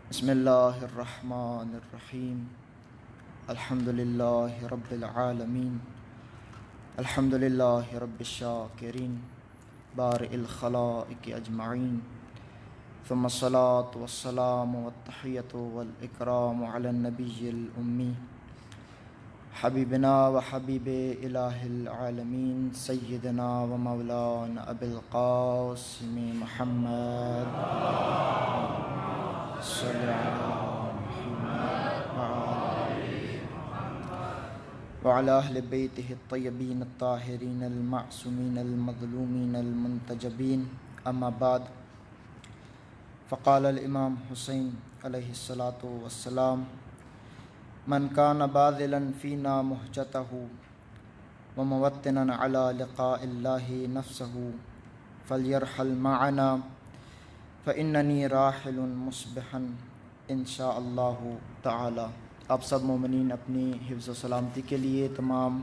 بسم اللہ الرحمن الرحیم الحمد للہ رب العالمین الحمد للہ رب الشاکرین بارئ الخلائق اجمعین ثم الصلاة والسلام والتحیۃ والاکرام علی النبی الامی حبیبنا و حبیب الہ العالمین سیدنا و مولانا ابی القاسم محمد صلی وعلى أهل بيته الطيبين الطاهرين المعصومين المظلومين المنتجبين أما بعد فقال الإمام حسين عليه الصلاة والسلام من كان باذلا فينا مهجته وموطنا على لقاء الله نفسه فليرحل معنا فإنني راحل مصبحا إن شاء الله تعالى۔ آپ سب مومنین اپنی حفظ و سلامتی کے لیے، تمام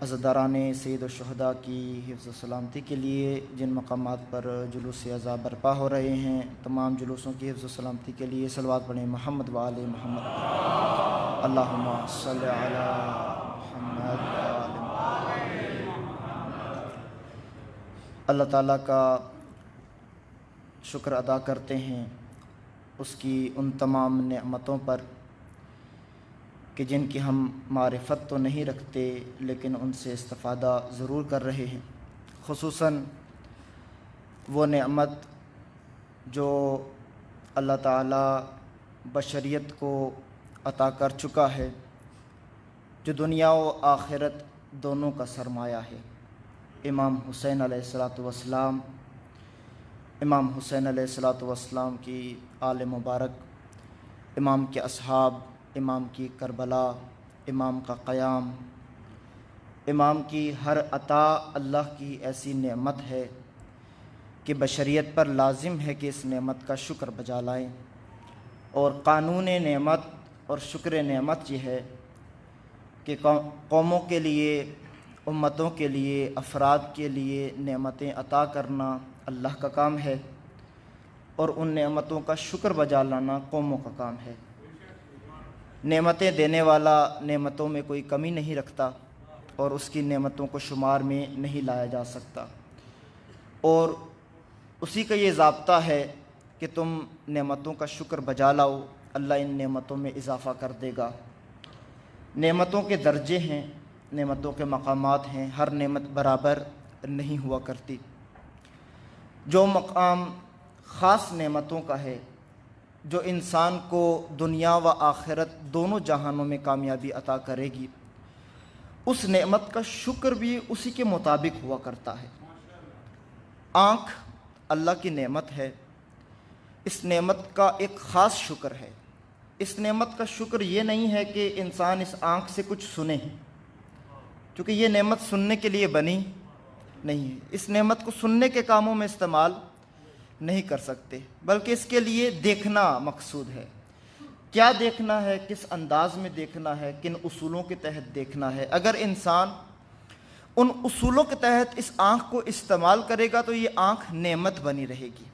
عزاداران سید الشہداء کی حفظ و سلامتی کے لیے جن مقامات پر جلوس عزا برپا ہو رہے ہیں، تمام جلوسوں کی حفظ و سلامتی کے لیے صلوات پڑھیں محمد و آل محمد۔ اللہم صلی علی محمد و آل محمد۔ اللہ تعالیٰ کا شکر ادا کرتے ہیں اس کی ان تمام نعمتوں پر کہ جن کی ہم معرفت تو نہیں رکھتے لیکن ان سے استفادہ ضرور کر رہے ہیں، خصوصاً وہ نعمت جو اللہ تعالیٰ بشریت کو عطا کر چکا ہے، جو دنیا و آخرت دونوں کا سرمایہ ہے۔ امام حسین علیہ السلام امام حسین علیہ السلام کی آل مبارک، امام کے اصحاب، امام کی کربلا، امام کا قیام، امام کی ہر عطا اللہ کی ایسی نعمت ہے کہ بشریت پر لازم ہے کہ اس نعمت کا شکر بجا لائیں، اور قانون نعمت اور شکر نعمت یہ ہے کہ قوموں کے لیے، امتوں کے لیے، افراد کے لیے نعمتیں عطا کرنا اللہ کا کام ہے، اور ان نعمتوں کا شکر بجا لانا قوموں کا کام ہے۔ نعمتیں دینے والا نعمتوں میں کوئی کمی نہیں رکھتا اور اس کی نعمتوں کو شمار میں نہیں لایا جا سکتا، اور اسی کا یہ ضابطہ ہے کہ تم نعمتوں کا شکر بجا لاؤ، اللہ ان نعمتوں میں اضافہ کر دے گا۔ نعمتوں کے درجے ہیں، نعمتوں کے مقامات ہیں، ہر نعمت برابر نہیں ہوا کرتی۔ جو مقام خاص نعمتوں کا ہے، جو انسان کو دنیا و آخرت دونوں جہانوں میں کامیابی عطا کرے گی، اس نعمت کا شکر بھی اسی کے مطابق ہوا کرتا ہے۔ آنکھ اللہ کی نعمت ہے، اس نعمت کا ایک خاص شکر ہے۔ اس نعمت کا شکر یہ نہیں ہے کہ انسان اس آنکھ سے کچھ سنے، کیونکہ یہ نعمت سننے کے لیے بنی نہیں ہے، اس نعمت کو سننے کے کاموں میں استعمال نہیں کر سکتے، بلکہ اس کے لیے دیکھنا مقصود ہے۔ کیا دیکھنا ہے، کس انداز میں دیکھنا ہے، کن اصولوں کے تحت دیکھنا ہے۔ اگر انسان ان اصولوں کے تحت اس آنکھ کو استعمال کرے گا تو یہ آنکھ نعمت بنی رہے گی،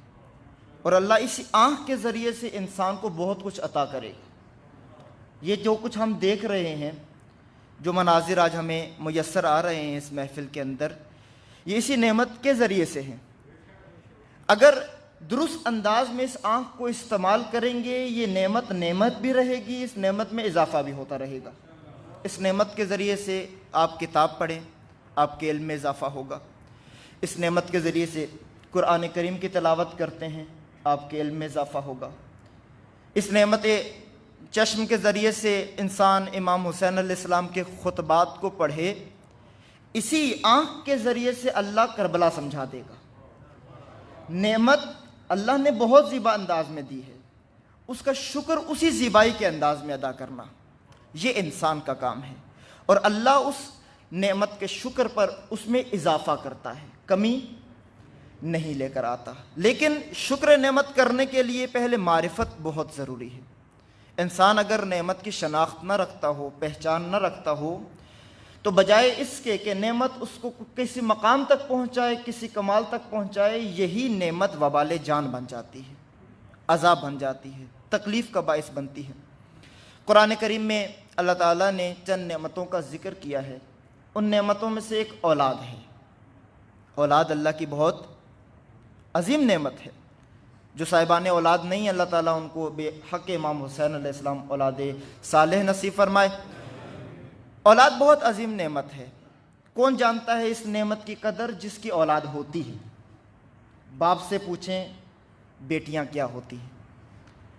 اور اللہ اسی آنکھ کے ذریعے سے انسان کو بہت کچھ عطا کرے گا۔ یہ جو کچھ ہم دیکھ رہے ہیں، جو مناظر آج ہمیں میسر آ رہے ہیں اس محفل کے اندر، یہ اسی نعمت کے ذریعے سے ہیں۔ اگر درست انداز میں اس آنکھ کو استعمال کریں گے، یہ نعمت بھی رہے گی، اس نعمت میں اضافہ بھی ہوتا رہے گا۔ اس نعمت کے ذریعے سے آپ کتاب پڑھیں، آپ کے علم میں اضافہ ہوگا۔ اس نعمت کے ذریعے سے قرآن کریم کی تلاوت کرتے ہیں، آپ کے علم میں اضافہ ہوگا۔ اس نعمت چشم کے ذریعے سے انسان امام حسین علیہ السلام کے خطبات کو پڑھے، اسی آنکھ کے ذریعے سے اللہ کربلا سمجھا دے گا۔ نعمت اللہ نے بہت زیبا انداز میں دی ہے، اس کا شکر اسی زیبائی کے انداز میں ادا کرنا، یہ انسان کا کام ہے، اور اللہ اس نعمت کے شکر پر اس میں اضافہ کرتا ہے، کمی نہیں لے کر آتا۔ لیکن شکر نعمت کرنے کے لیے پہلے معرفت بہت ضروری ہے۔ انسان اگر نعمت کی شناخت نہ رکھتا ہو، پہچان نہ رکھتا ہو، تو بجائے اس کے کہ نعمت اس کو کسی مقام تک پہنچائے، کسی کمال تک پہنچائے، یہی نعمت وبال جان بن جاتی ہے۔ عذاب بن جاتی ہے، تکلیف کا باعث بنتی ہے۔ قرآن کریم میں اللہ تعالیٰ نے چند نعمتوں کا ذکر کیا ہے، ان نعمتوں میں سے ایک اولاد ہے۔ اولاد اللہ کی بہت عظیم نعمت ہے۔ جو صاحبان اولاد نہیں، اللہ تعالیٰ ان کو بے حق امام حسین علیہ السلام اولاد صالح نصیب فرمائے۔ اولاد بہت عظیم نعمت ہے۔ کون جانتا ہے اس نعمت کی قدر جس کی اولاد ہوتی ہے؟ باپ سے پوچھیں بیٹیاں کیا ہوتی ہیں،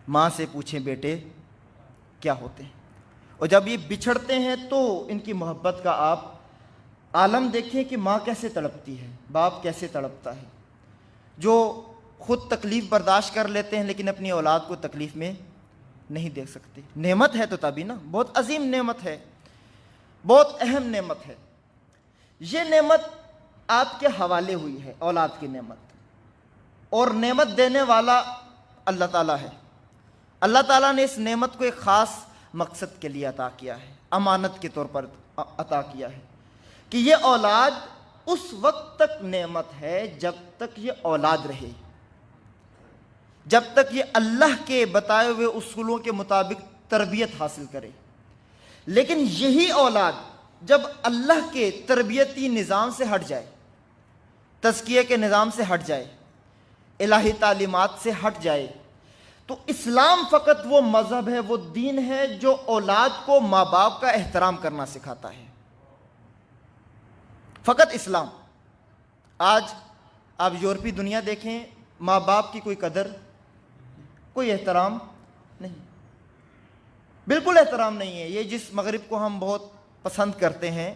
ماں سے پوچھیں بیٹے کیا ہوتے ہیں، اور جب یہ بچھڑتے ہیں تو ان کی محبت کا آپ عالم دیکھیں کہ ماں کیسے تڑپتی ہے، باپ کیسے تڑپتا ہے، جو خود تکلیف برداشت کر لیتے ہیں لیکن اپنی اولاد کو تکلیف میں نہیں دیکھ سکتے۔ نعمت ہے تو تبھی نا، بہت عظیم نعمت ہے، بہت اہم نعمت ہے۔ یہ نعمت آپ کے حوالے ہوئی ہے، اولاد کی نعمت، اور نعمت دینے والا اللہ تعالیٰ ہے۔ اللہ تعالیٰ نے اس نعمت کو ایک خاص مقصد کے لیے عطا کیا ہے، امانت کے طور پر عطا کیا ہے کہ یہ اولاد اس وقت تک نعمت ہے جب تک یہ اولاد رہے، جب تک یہ اللہ کے بتائے ہوئے اصولوں کے مطابق تربیت حاصل کرے۔ لیکن یہی اولاد جب اللہ کے تربیتی نظام سے ہٹ جائے، تزکیے کے نظام سے ہٹ جائے، الہی تعلیمات سے ہٹ جائے، تو اسلام فقط وہ مذہب ہے، وہ دین ہے جو اولاد کو ماں باپ کا احترام کرنا سکھاتا ہے۔ فقط اسلام۔ آج آپ یورپی دنیا دیکھیں، ماں باپ کی کوئی قدر، کوئی احترام نہیں، بالکل احترام نہیں ہے۔ یہ جس مغرب کو ہم بہت پسند کرتے ہیں،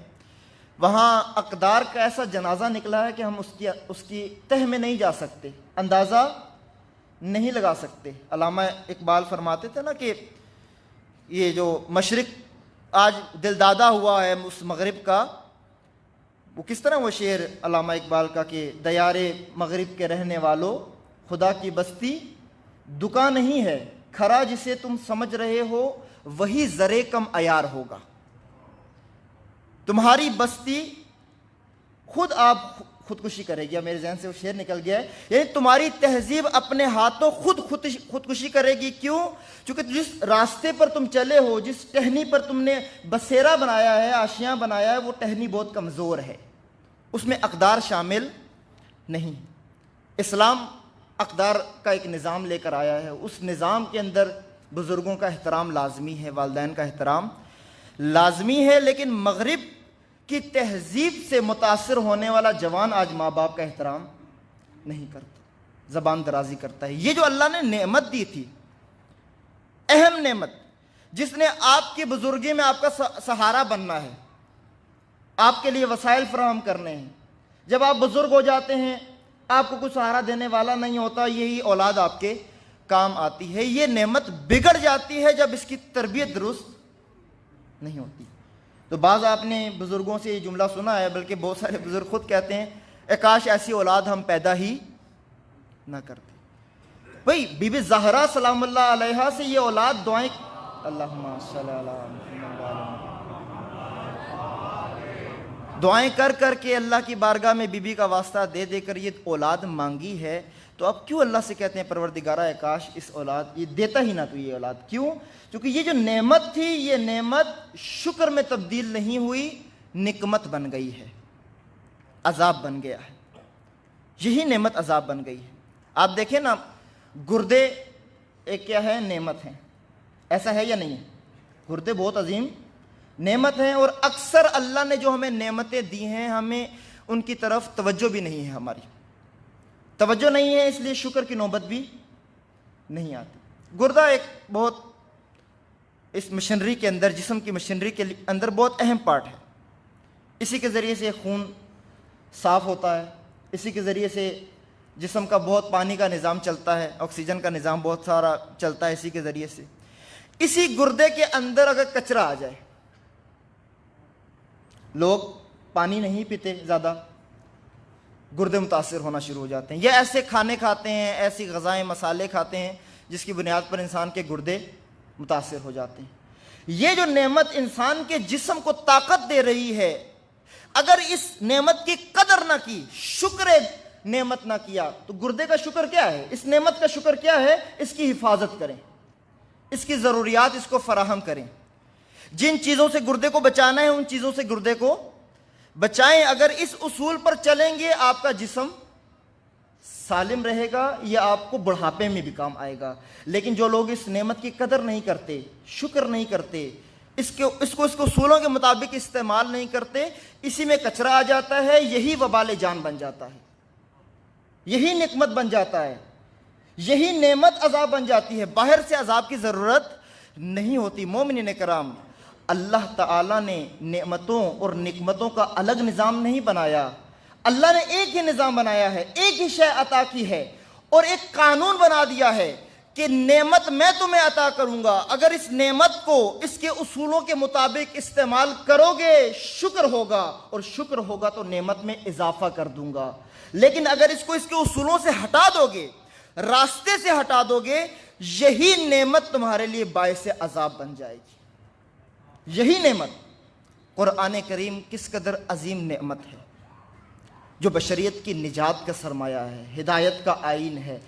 وہاں اقدار کا ایسا جنازہ نکلا ہے کہ ہم اس کی تہ میں نہیں جا سکتے، اندازہ نہیں لگا سکتے۔ علامہ اقبال فرماتے تھے نا کہ یہ جو مشرق آج دل دادا ہوا ہے اس مغرب کا، وہ کس طرح وہ شعر علامہ اقبال کا کہ دیار مغرب کے رہنے والوں، خدا کی بستی دکان نہیں ہے، کھرا جسے تم سمجھ رہے ہو وہی زرے کم عیار ہوگا۔ تمہاری بستی خود آپ خودکشی کرے گی، میرے ذہن سے وہ شعر نکل گیا ہے، یعنی تمہاری تہذیب اپنے ہاتھوں خودکشی کرے گی۔ کیوں؟ چونکہ جس راستے پر تم چلے ہو، جس ٹہنی پر تم نے بسیرا بنایا ہے، آشیاں بنایا ہے، وہ ٹہنی بہت کمزور ہے، اس میں اقدار شامل نہیں۔ اسلام اقدار کا ایک نظام لے کر آیا ہے، اس نظام کے اندر بزرگوں کا احترام لازمی ہے، والدین کا احترام لازمی ہے، لیکن مغرب کی تہذیب سے متاثر ہونے والا جوان آج ماں باپ کا احترام نہیں کرتا، زبان درازی کرتا ہے۔ یہ جو اللہ نے نعمت دی تھی، اہم نعمت، جس نے آپ کی بزرگی میں آپ کا سہارا بننا ہے، آپ کے لیے وسائل فراہم کرنے ہیں، جب آپ بزرگ ہو جاتے ہیں آپ کو کچھ سہارا دینے والا نہیں ہوتا، یہی اولاد آپ کے کام آتی ہے۔ یہ نعمت بگڑ جاتی ہے جب اس کی تربیت درست نہیں ہوتی۔ تو بعض آپ نے بزرگوں سے یہ جملہ سنا ہے، بلکہ بہت سارے بزرگ خود کہتے ہیں اے کاش ایسی اولاد ہم پیدا ہی نہ کرتے۔ بھئی بی بی زہرا سلام اللہ علیہا سے یہ اولاد دعائیں، اللہم صلی علی محمد وعلی محمد، دعائیں کر کر کے اللہ کی بارگاہ میں بی بی کا واسطہ دے دے کر یہ اولاد مانگی ہے، تو اب کیوں اللہ سے کہتے ہیں پروردگارہ اے کاش اس اولاد یہ دیتا ہی نہ تو یہ اولاد؟ کیوں؟ کیونکہ یہ جو نعمت تھی، یہ نعمت شکر میں تبدیل نہیں ہوئی، نقمت بن گئی ہے، عذاب بن گیا ہے۔ یہی نعمت عذاب بن گئی ہے۔ آپ دیکھیں نا، گردے ایک کیا ہے؟ نعمت ہے، ایسا ہے یا نہیں ہے؟ گردے بہت عظیم نعمت ہیں، اور اکثر اللہ نے جو ہمیں نعمتیں دی ہیں ہمیں ان کی طرف توجہ بھی نہیں ہے، ہماری توجہ نہیں ہے، اس لیے شکر کی نوبت بھی نہیں آتی۔ گردہ ایک بہت اس مشینری کے اندر، جسم کی مشینری کے اندر بہت اہم پارٹ ہے۔ اسی کے ذریعے سے خون صاف ہوتا ہے، اسی کے ذریعے سے جسم کا بہت پانی کا نظام چلتا ہے، آکسیجن کا نظام بہت سارا چلتا ہے اسی کے ذریعے سے۔ اسی گردے کے اندر اگر کچرا آ جائے، لوگ پانی نہیں پیتے زیادہ، گردے متاثر ہونا شروع ہو جاتے ہیں، یا ایسے کھانے کھاتے ہیں، ایسی غذائیں مسالے کھاتے ہیں جس کی بنیاد پر انسان کے گردے متاثر ہو جاتے ہیں۔ یہ جو نعمت انسان کے جسم کو طاقت دے رہی ہے، اگر اس نعمت کی قدر نہ کی، شکر نعمت نہ کیا تو گردے کا شکر کیا ہے؟ اس نعمت کا شکر کیا ہے؟ اس کی حفاظت کریں، اس کی ضروریات اس کو فراہم کریں۔ جن چیزوں سے گردے کو بچانا ہے ان چیزوں سے گردے کو بچائیں۔ اگر اس اصول پر چلیں گے آپ کا جسم سالم رہے گا، یہ آپ کو بڑھاپے میں بھی کام آئے گا۔ لیکن جو لوگ اس نعمت کی قدر نہیں کرتے، شکر نہیں کرتے، اس کو اصولوں کے مطابق استعمال نہیں کرتے، اسی میں کچرا آ جاتا ہے، یہی وبال جان بن جاتا ہے، یہی نقمت بن جاتا ہے، یہی نعمت عذاب بن جاتی ہے۔ باہر سے عذاب کی ضرورت نہیں ہوتی۔ مومنین کرام، اللہ تعالیٰ نے نعمتوں اور نقمتوں کا الگ نظام نہیں بنایا، اللہ نے ایک ہی نظام بنایا ہے، ایک ہی شے عطا کی ہے، اور ایک قانون بنا دیا ہے کہ نعمت میں تمہیں عطا کروں گا، اگر اس نعمت کو اس کے اصولوں کے مطابق استعمال کرو گے شکر ہوگا، اور شکر ہوگا تو نعمت میں اضافہ کر دوں گا۔ لیکن اگر اس کو اس کے اصولوں سے ہٹا دو گے، راستے سے ہٹا دو گے، یہی نعمت تمہارے لیے باعث عذاب بن جائے گی۔ یہی نعمت، قرآن کریم کس قدر عظیم نعمت ہے، جو بشریت کی نجات کا سرمایہ ہے، ہدایت کا آئین ہے،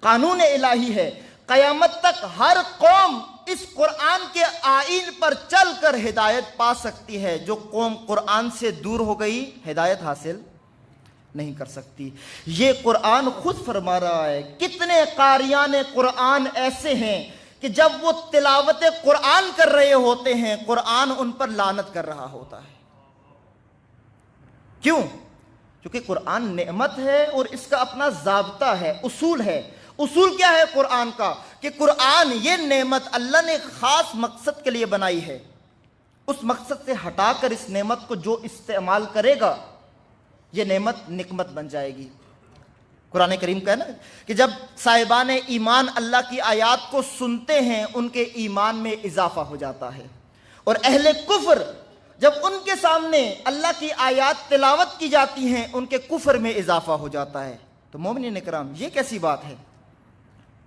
قانون الہی ہے۔ قیامت تک ہر قوم اس قرآن کے آئین پر چل کر ہدایت پا سکتی ہے۔ جو قوم قرآن سے دور ہو گئی ہدایت حاصل نہیں کر سکتی۔ یہ قرآن خود فرما رہا ہے۔ کتنے قاریان قرآن ایسے ہیں کہ جب وہ تلاوت قرآن کر رہے ہوتے ہیں قرآن ان پر لعنت کر رہا ہوتا ہے۔ کیوں؟ کیونکہ قرآن نعمت ہے اور اس کا اپنا ضابطہ ہے، اصول ہے۔ اصول کیا ہے قرآن کا؟ کہ قرآن یہ نعمت اللہ نے خاص مقصد کے لیے بنائی ہے، اس مقصد سے ہٹا کر اس نعمت کو جو استعمال کرے گا یہ نعمت نقمت بن جائے گی۔ قرآن کریم کا ہے نا کہ جب صاحبان ایمان اللہ کی آیات کو سنتے ہیں ان کے ایمان میں اضافہ ہو جاتا ہے، اور اہل کفر جب ان کے سامنے اللہ کی آیات تلاوت کی جاتی ہیں ان کے کفر میں اضافہ ہو جاتا ہے۔ تو مومنین کرام، یہ کیسی بات ہے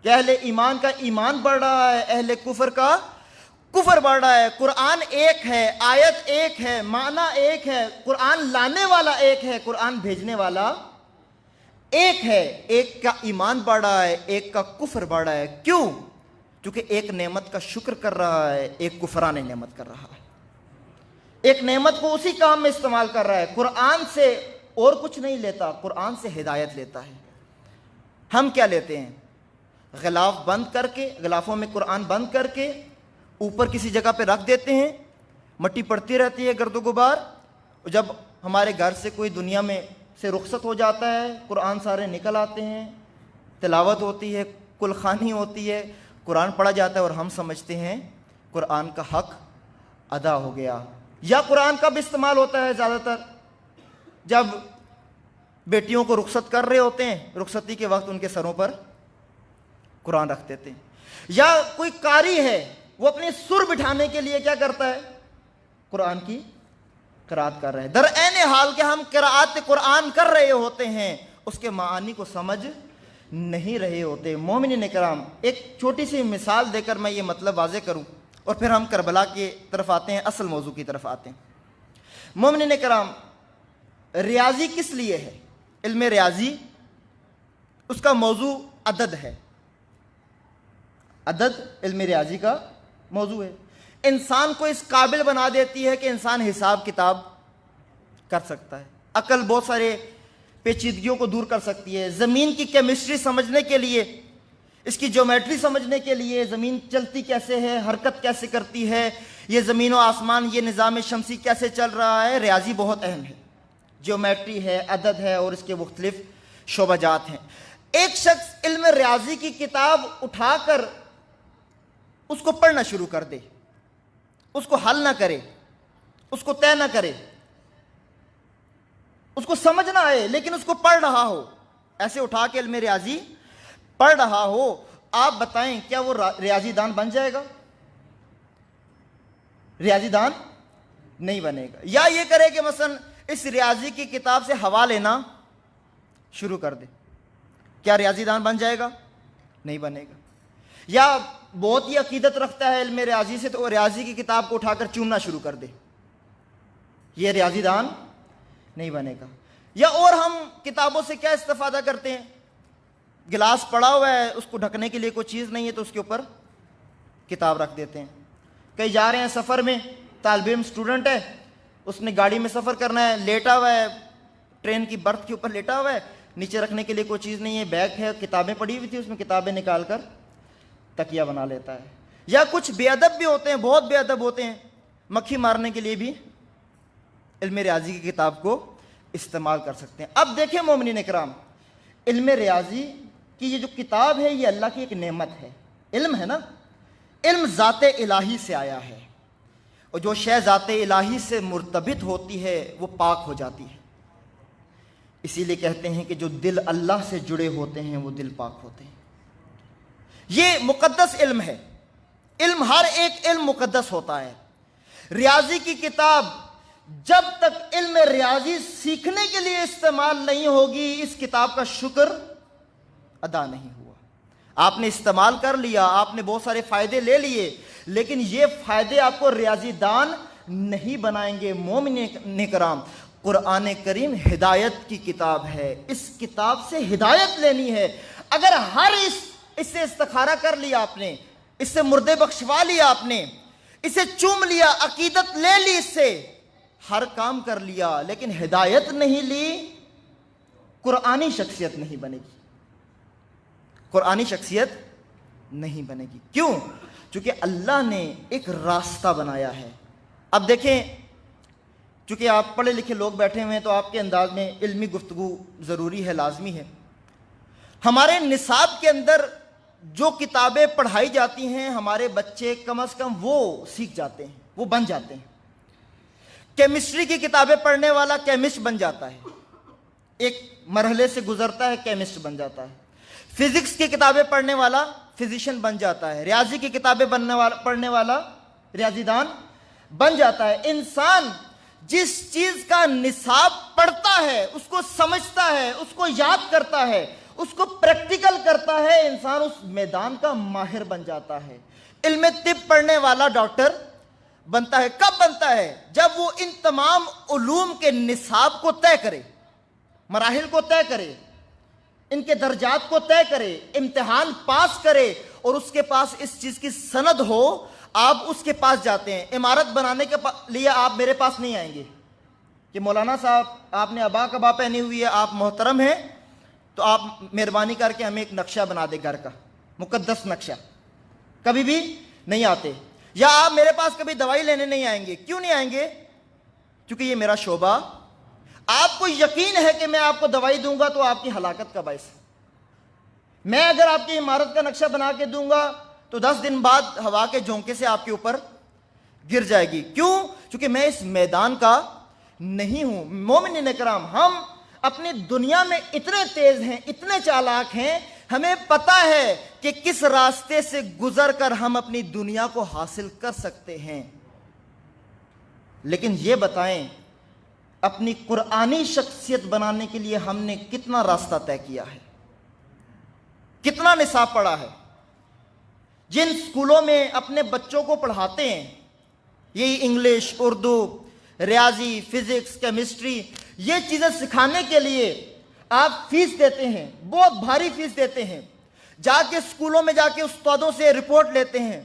کہ اہل ایمان کا ایمان بڑھ رہا ہے، اہل کفر کا کفر بڑھ رہا ہے۔ قرآن ایک ہے، آیت ایک ہے، معنی ایک ہے، قرآن لانے والا ایک ہے، قرآن بھیجنے والا ایک ہے۔ ایک کا ایمان بڑھ رہا ہے، ایک کا کفر بڑھ رہا ہے۔ کیوں؟ کیونکہ ایک نعمت کا شکر کر رہا ہے، ایک کفران نعمت کر رہا ہے۔ ایک نعمت کو اسی کام میں استعمال کر رہا ہے، قرآن سے اور کچھ نہیں لیتا، قرآن سے ہدایت لیتا ہے۔ ہم کیا لیتے ہیں؟ غلاف بند کر کے، غلافوں میں قرآن بند کر کے اوپر کسی جگہ پہ رکھ دیتے ہیں، مٹی پڑتی رہتی ہے، گرد و غبار۔ جب ہمارے گھر سے کوئی دنیا میں سے رخصت ہو جاتا ہے قرآن سارے نکل آتے ہیں، تلاوت ہوتی ہے، کل خوانی ہوتی ہے، قرآن پڑھا جاتا ہے، اور ہم سمجھتے ہیں قرآن کا حق ادا ہو گیا۔ یا قرآن کب استعمال ہوتا ہے زیادہ تر؟ جب بیٹیوں کو رخصت کر رہے ہوتے ہیں، رخصتی کے وقت ان کے سروں پر قرآن رکھ دیتے ہیں۔ یا کوئی قاری ہے وہ اپنی سر بٹھانے کے لیے کیا کرتا ہے؟ قرآن کی قرات کر رہے ہیں۔ در عین حال کہ ہم قرات قرآن کر رہے ہوتے ہیں اس کے معانی کو سمجھ نہیں رہے ہوتے۔ مومنین کرام، ایک چھوٹی سی مثال دے کر میں یہ مطلب واضح کروں اور پھر ہم کربلا کی طرف آتے ہیں، اصل موضوع کی طرف آتے ہیں۔ مومنین کرام، ریاضی کس لیے ہے؟ علم ریاضی، اس کا موضوع عدد ہے۔ عدد علم ریاضی کا موضوع ہے۔ انسان کو اس قابل بنا دیتی ہے کہ انسان حساب کتاب کر سکتا ہے، عقل بہت سارے پیچیدگیوں کو دور کر سکتی ہے۔ زمین کی کیمسٹری سمجھنے کے لیے، اس کی جیومیٹری سمجھنے کے لیے، زمین چلتی کیسے ہے، حرکت کیسے کرتی ہے، یہ زمین و آسمان، یہ نظام شمسی کیسے چل رہا ہے، ریاضی بہت اہم ہے۔ جیومیٹری ہے، عدد ہے، اور اس کے مختلف شعبہ جات ہیں۔ ایک شخص علم ریاضی کی کتاب اٹھا کر اس کو پڑھنا شروع کر دے، اس کو حل نہ کرے، اس کو طے نہ کرے، اس کو سمجھ نہ آئے، لیکن اس کو پڑھ رہا ہو، ایسے اٹھا کے علم ریاضی پڑھ رہا ہو، آپ بتائیں کیا وہ ریاضی دان بن جائے گا؟ ریاضی دان نہیں بنے گا۔ یا یہ کرے کہ مثلا اس ریاضی کی کتاب سے ہوا لینا شروع کر دے، کیا ریاضی دان بن جائے گا؟ نہیں بنے گا۔ یا بہت ہی عقیدت رکھتا ہے علم ریاضی سے تو وہ ریاضی کی کتاب کو اٹھا کر چومنا شروع کر دے، یہ ریاضی دان نہیں بنے گا۔ یا اور ہم کتابوں سے کیا استفادہ کرتے ہیں؟ گلاس پڑا ہوا ہے، اس کو ڈھکنے کے لیے کوئی چیز نہیں ہے تو اس کے اوپر کتاب رکھ دیتے ہیں. کہیں جا رہے ہیں سفر میں، طالب علم اسٹوڈنٹ ہے، اس نے گاڑی میں سفر کرنا ہے، لیٹا ہوا ہے، ٹرین کی برتھ کے اوپر لیٹا ہوا ہے، نیچے رکھنے کے لیے کوئی چیز نہیں ہے، بیگ ہے، کتابیں پڑی ہوئی تھی، اس میں کتابیں نکال کر تکیہ بنا لیتا ہے. یا کچھ بے ادب بھی ہوتے ہیں، بہت بے ادب ہوتے ہیں، مکھی مارنے کے لیے بھی علم ریاضی کی کتاب کو استعمال کر سکتے ہیں. اب دیکھیں مومنین کرام، علم ریاضی کی یہ جو کتاب ہے یہ اللہ کی ایک نعمت ہے. علم ہے نا، علم ذات الہی سے آیا ہے، اور جو شے ذات الہی سے مرتبط ہوتی ہے وہ پاک ہو جاتی ہے. اسی لیے کہتے ہیں کہ جو دل اللہ سے جڑے ہوتے ہیں وہ دل پاک ہوتے ہیں. یہ مقدس علم ہے. علم، ہر ایک علم مقدس ہوتا ہے. ریاضی کی کتاب جب تک علم ریاضی سیکھنے کے لیے استعمال نہیں ہوگی، اس کتاب کا شکر ادا نہیں ہوا. آپ نے استعمال کر لیا، آپ نے بہت سارے فائدے لے لیے، لیکن یہ فائدے آپ کو ریاضی دان نہیں بنائیں گے. مومنین کرام، قرآن کریم ہدایت کی کتاب ہے. اس کتاب سے ہدایت لینی ہے. اگر اس سے استخارہ کر لیا آپ نے، اس سے مردے بخشوا لیا آپ نے، اسے چوم لیا، عقیدت لے لی، اس سے ہر کام کر لیا، لیکن ہدایت نہیں لی، قرآنی شخصیت نہیں بنے گی. قرآنی شخصیت نہیں بنے گی. کیوں؟ چونکہ اللہ نے ایک راستہ بنایا ہے. اب دیکھیں، چونکہ آپ پڑھے لکھے لوگ بیٹھے ہوئے ہیں تو آپ کے انداز میں علمی گفتگو ضروری ہے، لازمی ہے. ہمارے نصاب کے اندر جو کتابیں پڑھائی جاتی ہیں، ہمارے بچے کم از کم وہ سیکھ جاتے ہیں، وہ بن جاتے ہیں. کیمسٹری کی کتابیں پڑھنے والا کیمسٹ بن جاتا ہے، ایک مرحلے سے گزرتا ہے، کیمسٹ بن جاتا ہے. فزکس کی کتابیں پڑھنے والا فزیشین بن جاتا ہے. ریاضی کی کتابیں پڑھنے والا ریاضی دان بن جاتا ہے. انسان جس چیز کا نصاب پڑھتا ہے، اس کو سمجھتا ہے، اس کو یاد کرتا ہے، اس کو پریکٹیکل کرتا ہے، انسان اس میدان کا ماہر بن جاتا ہے. علم طب پڑھنے والا ڈاکٹر بنتا ہے. کب بنتا ہے؟ جب وہ ان تمام علوم کے نصاب کو طے کرے، مراحل کو طے کرے، ان کے درجات کو طے کرے، امتحان پاس کرے، اور اس کے پاس اس چیز کی سند ہو. آپ اس کے پاس جاتے ہیں. عمارت بنانے کے لیے آپ میرے پاس نہیں آئیں گے کہ مولانا صاحب آپ نے عبا کبا پہنی ہوئی ہے، آپ محترم ہیں، تو آپ مہربانی کر کے ہمیں ایک نقشہ بنا دے، گھر کا مقدس نقشہ. کبھی بھی نہیں آتے. یا آپ میرے پاس کبھی دوائی لینے نہیں آئیں گے. کیوں نہیں آئیں گے؟ کیونکہ یہ میرا شعبہ. آپ کو یقین ہے کہ میں آپ کو دوائی دوں گا تو آپ کی ہلاکت کا باعث ہے. میں اگر آپ کی عمارت کا نقشہ بنا کے دوں گا تو 10 دن بعد ہوا کے جھونکے سے آپ کے اوپر گر جائے گی. کیوں؟ چونکہ میں اس میدان کا نہیں ہوں. مومنین کرام، ہم اپنی دنیا میں اتنے تیز ہیں، اتنے چالاک ہیں، ہمیں پتہ ہے کہ کس راستے سے گزر کر ہم اپنی دنیا کو حاصل کر سکتے ہیں. لیکن یہ بتائیں، اپنی قرآنی شخصیت بنانے کے لیے ہم نے کتنا راستہ طے کیا ہے، کتنا نصاب پڑھا ہے. جن سکولوں میں اپنے بچوں کو پڑھاتے ہیں، یہی انگلش، اردو، ریاضی، فزکس، کیمسٹری، یہ چیزیں سکھانے کے لیے آپ فیس دیتے ہیں، بہت بھاری فیس دیتے ہیں. جا کے سکولوں میں جا کے استادوں سے رپورٹ لیتے ہیں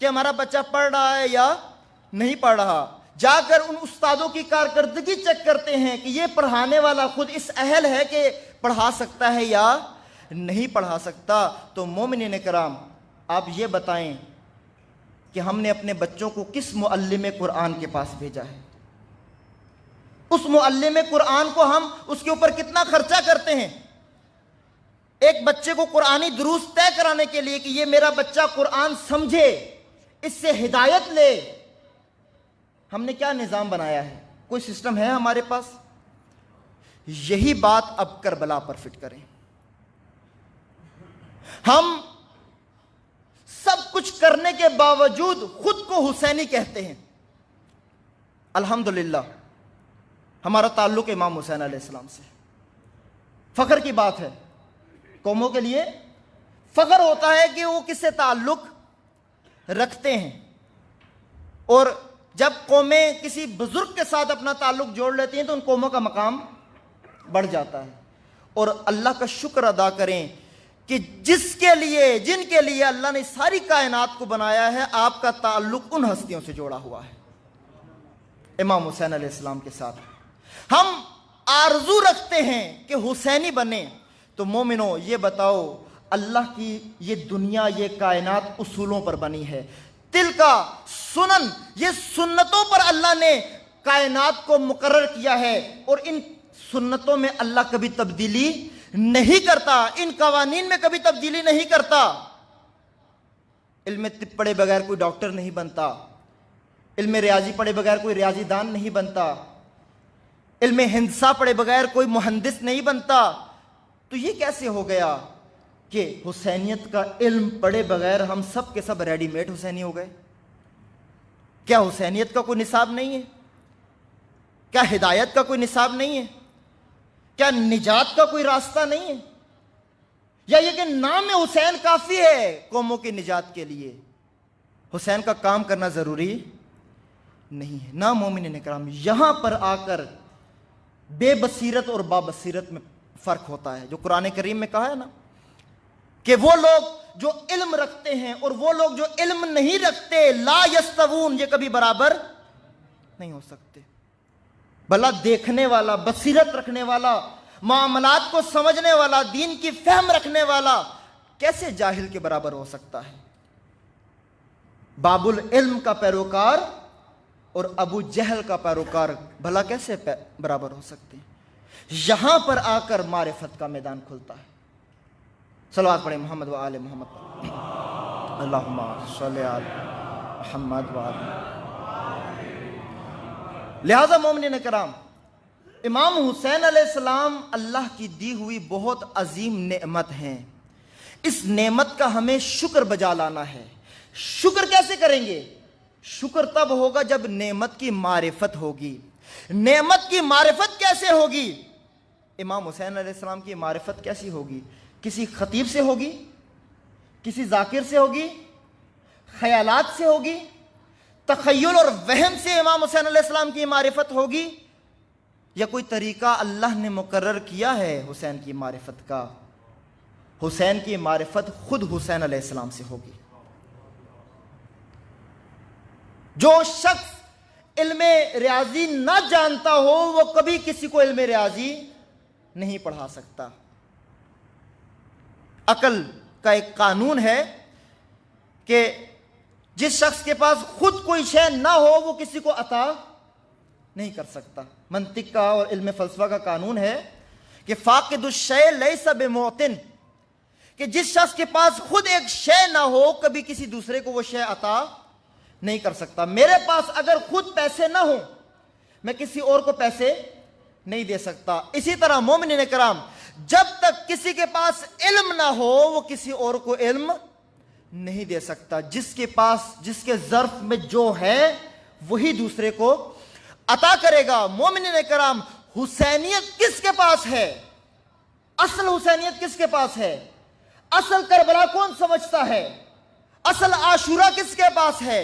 کہ ہمارا بچہ پڑھ رہا ہے یا نہیں پڑھ رہا. جا کر ان استادوں کی کارکردگی چیک کرتے ہیں کہ یہ پڑھانے والا خود اس اہل ہے کہ پڑھا سکتا ہے یا نہیں پڑھا سکتا. تو مومنین کرام، آپ یہ بتائیں کہ ہم نے اپنے بچوں کو کس معلم قرآن کے پاس بھیجا ہے؟ اس معلم قرآن کو ہم اس کے اوپر کتنا خرچہ کرتے ہیں؟ ایک بچے کو قرآنی دروس طے کرانے کے لیے کہ یہ میرا بچہ قرآن سمجھے، اس سے ہدایت لے، ہم نے کیا نظام بنایا ہے؟ کوئی سسٹم ہے ہمارے پاس؟ یہی بات اب کربلا پر فٹ کریں. ہم سب کچھ کرنے کے باوجود خود کو حسینی کہتے ہیں. الحمدللہ ہمارا تعلق امام حسین علیہ السلام سے. فخر کی بات ہے. قوموں کے لیے فخر ہوتا ہے کہ وہ کس سے تعلق رکھتے ہیں، اور جب قومیں کسی بزرگ کے ساتھ اپنا تعلق جوڑ لیتی ہیں تو ان قوموں کا مقام بڑھ جاتا ہے۔ اور اللہ کا شکر ادا کریں کہ جن کے لیے اللہ نے ساری کائنات کو بنایا ہے، آپ کا تعلق ان ہستیوں سے جوڑا ہوا ہے، امام حسین علیہ السلام کے ساتھ۔ ہم آرزو رکھتے ہیں کہ حسینی بنیں، تو مومنو یہ بتاؤ، اللہ کی یہ دنیا، یہ کائنات اصولوں پر بنی ہے، تل کا سنن، یہ سنتوں پر اللہ نے کائنات کو مقرر کیا ہے، اور ان سنتوں میں اللہ کبھی تبدیلی نہیں کرتا، ان قوانین میں کبھی تبدیلی نہیں کرتا۔ علم طب پڑھے بغیر کوئی ڈاکٹر نہیں بنتا، علم ریاضی پڑھے بغیر کوئی ریاضی دان نہیں بنتا، علم ہندسہ پڑھے بغیر کوئی مہندس نہیں بنتا۔ تو یہ کیسے ہو گیا کہ حسینیت کا علم پڑھے بغیر ہم سب کے سب ریڈی میڈ حسینی ہو گئے؟ کیا حسینیت کا کوئی نصاب نہیں ہے؟ کیا ہدایت کا کوئی نصاب نہیں ہے؟ کیا نجات کا کوئی راستہ نہیں ہے؟ یا یہ کہ نام حسین کافی ہے قوموں کی نجات کے لیے؟ حسین کا کام کرنا ضروری نہیں ہے۔ نا مومنین کرام، یہاں پر آ کر بے بصیرت اور بابصیرت میں فرق ہوتا ہے۔ جو قرآن کریم میں کہا ہے نا کہ وہ لوگ جو علم رکھتے ہیں اور وہ لوگ جو علم نہیں رکھتے، لا یستوون، یہ کبھی برابر نہیں ہو سکتے۔ بھلا دیکھنے والا، بصیرت رکھنے والا، معاملات کو سمجھنے والا، دین کی فہم رکھنے والا کیسے جاہل کے برابر ہو سکتا ہے؟ باب العلم کا پیروکار اور ابو جہل کا پیروکار بھلا کیسے برابر ہو سکتے ہیں؟ یہاں پر آ کر معرفت کا میدان کھلتا ہے۔ صلوات پڑھیں محمد و آل محمد، اللہم صلی علی محمد و آل۔ لہذا مومنین کرام، امام حسین علیہ السلام اللہ کی دی ہوئی بہت عظیم نعمت ہیں۔ اس نعمت کا ہمیں شکر بجا لانا ہے۔ شکر کیسے کریں گے؟ شکر تب ہوگا جب نعمت کی معرفت ہوگی۔ نعمت کی معرفت کیسے ہوگی؟ امام حسین علیہ السلام کی معرفت کیسی ہوگی؟ کسی خطیب سے ہوگی؟ کسی ذاکر سے ہوگی؟ خیالات سے ہوگی؟ تخیل اور وہم سے امام حسین علیہ السلام کی معرفت ہوگی؟ یا کوئی طریقہ اللہ نے مقرر کیا ہے حسین کی معرفت کا؟ حسین کی معرفت خود حسین علیہ السلام سے ہوگی۔ جو شخص علم ریاضی نہ جانتا ہو وہ کبھی کسی کو علم ریاضی نہیں پڑھا سکتا۔ عقل کا ایک قانون ہے کہ جس شخص کے پاس خود کوئی شے نہ ہو وہ کسی کو عطا نہیں کر سکتا۔ منطق کا اور علم فلسفہ کا قانون ہے کہ فاقد الشیء لیس بمعطٍ، کہ جس شخص کے پاس خود ایک شے نہ ہو کبھی کسی دوسرے کو وہ شے عطا نہیں کر سکتا۔ میرے پاس اگر خود پیسے نہ ہوں میں کسی اور کو پیسے نہیں دے سکتا۔ اسی طرح مومنین کرام، جب تک کسی کے پاس علم نہ ہو وہ کسی اور کو علم نہیں دے سکتا۔ جس کے پاس، جس کے ظرف میں جو ہے وہی دوسرے کو عطا کرے گا۔ مومنین کرام، حسینیت کس کے پاس ہے؟ اصل حسینیت کس کے پاس ہے؟ اصل کربلا کون سمجھتا ہے؟ اصل عاشورہ کس کے پاس ہے؟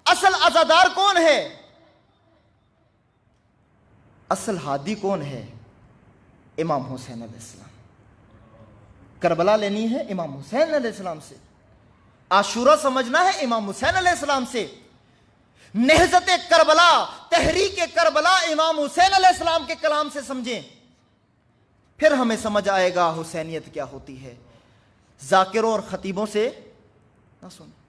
اصل عزادار کون ہے؟ اصل ہادی کون ہے؟ امام حسین علیہ السلام۔ کربلا لینی ہے امام حسین علیہ السلام سے، عاشورہ سمجھنا ہے امام حسین علیہ السلام سے، نہضت کربلا، تحریک کربلا امام حسین علیہ السلام کے کلام سے سمجھیں، پھر ہمیں سمجھ آئے گا حسینیت کیا ہوتی ہے۔ ذاکروں اور خطیبوں سے نہ سنیں۔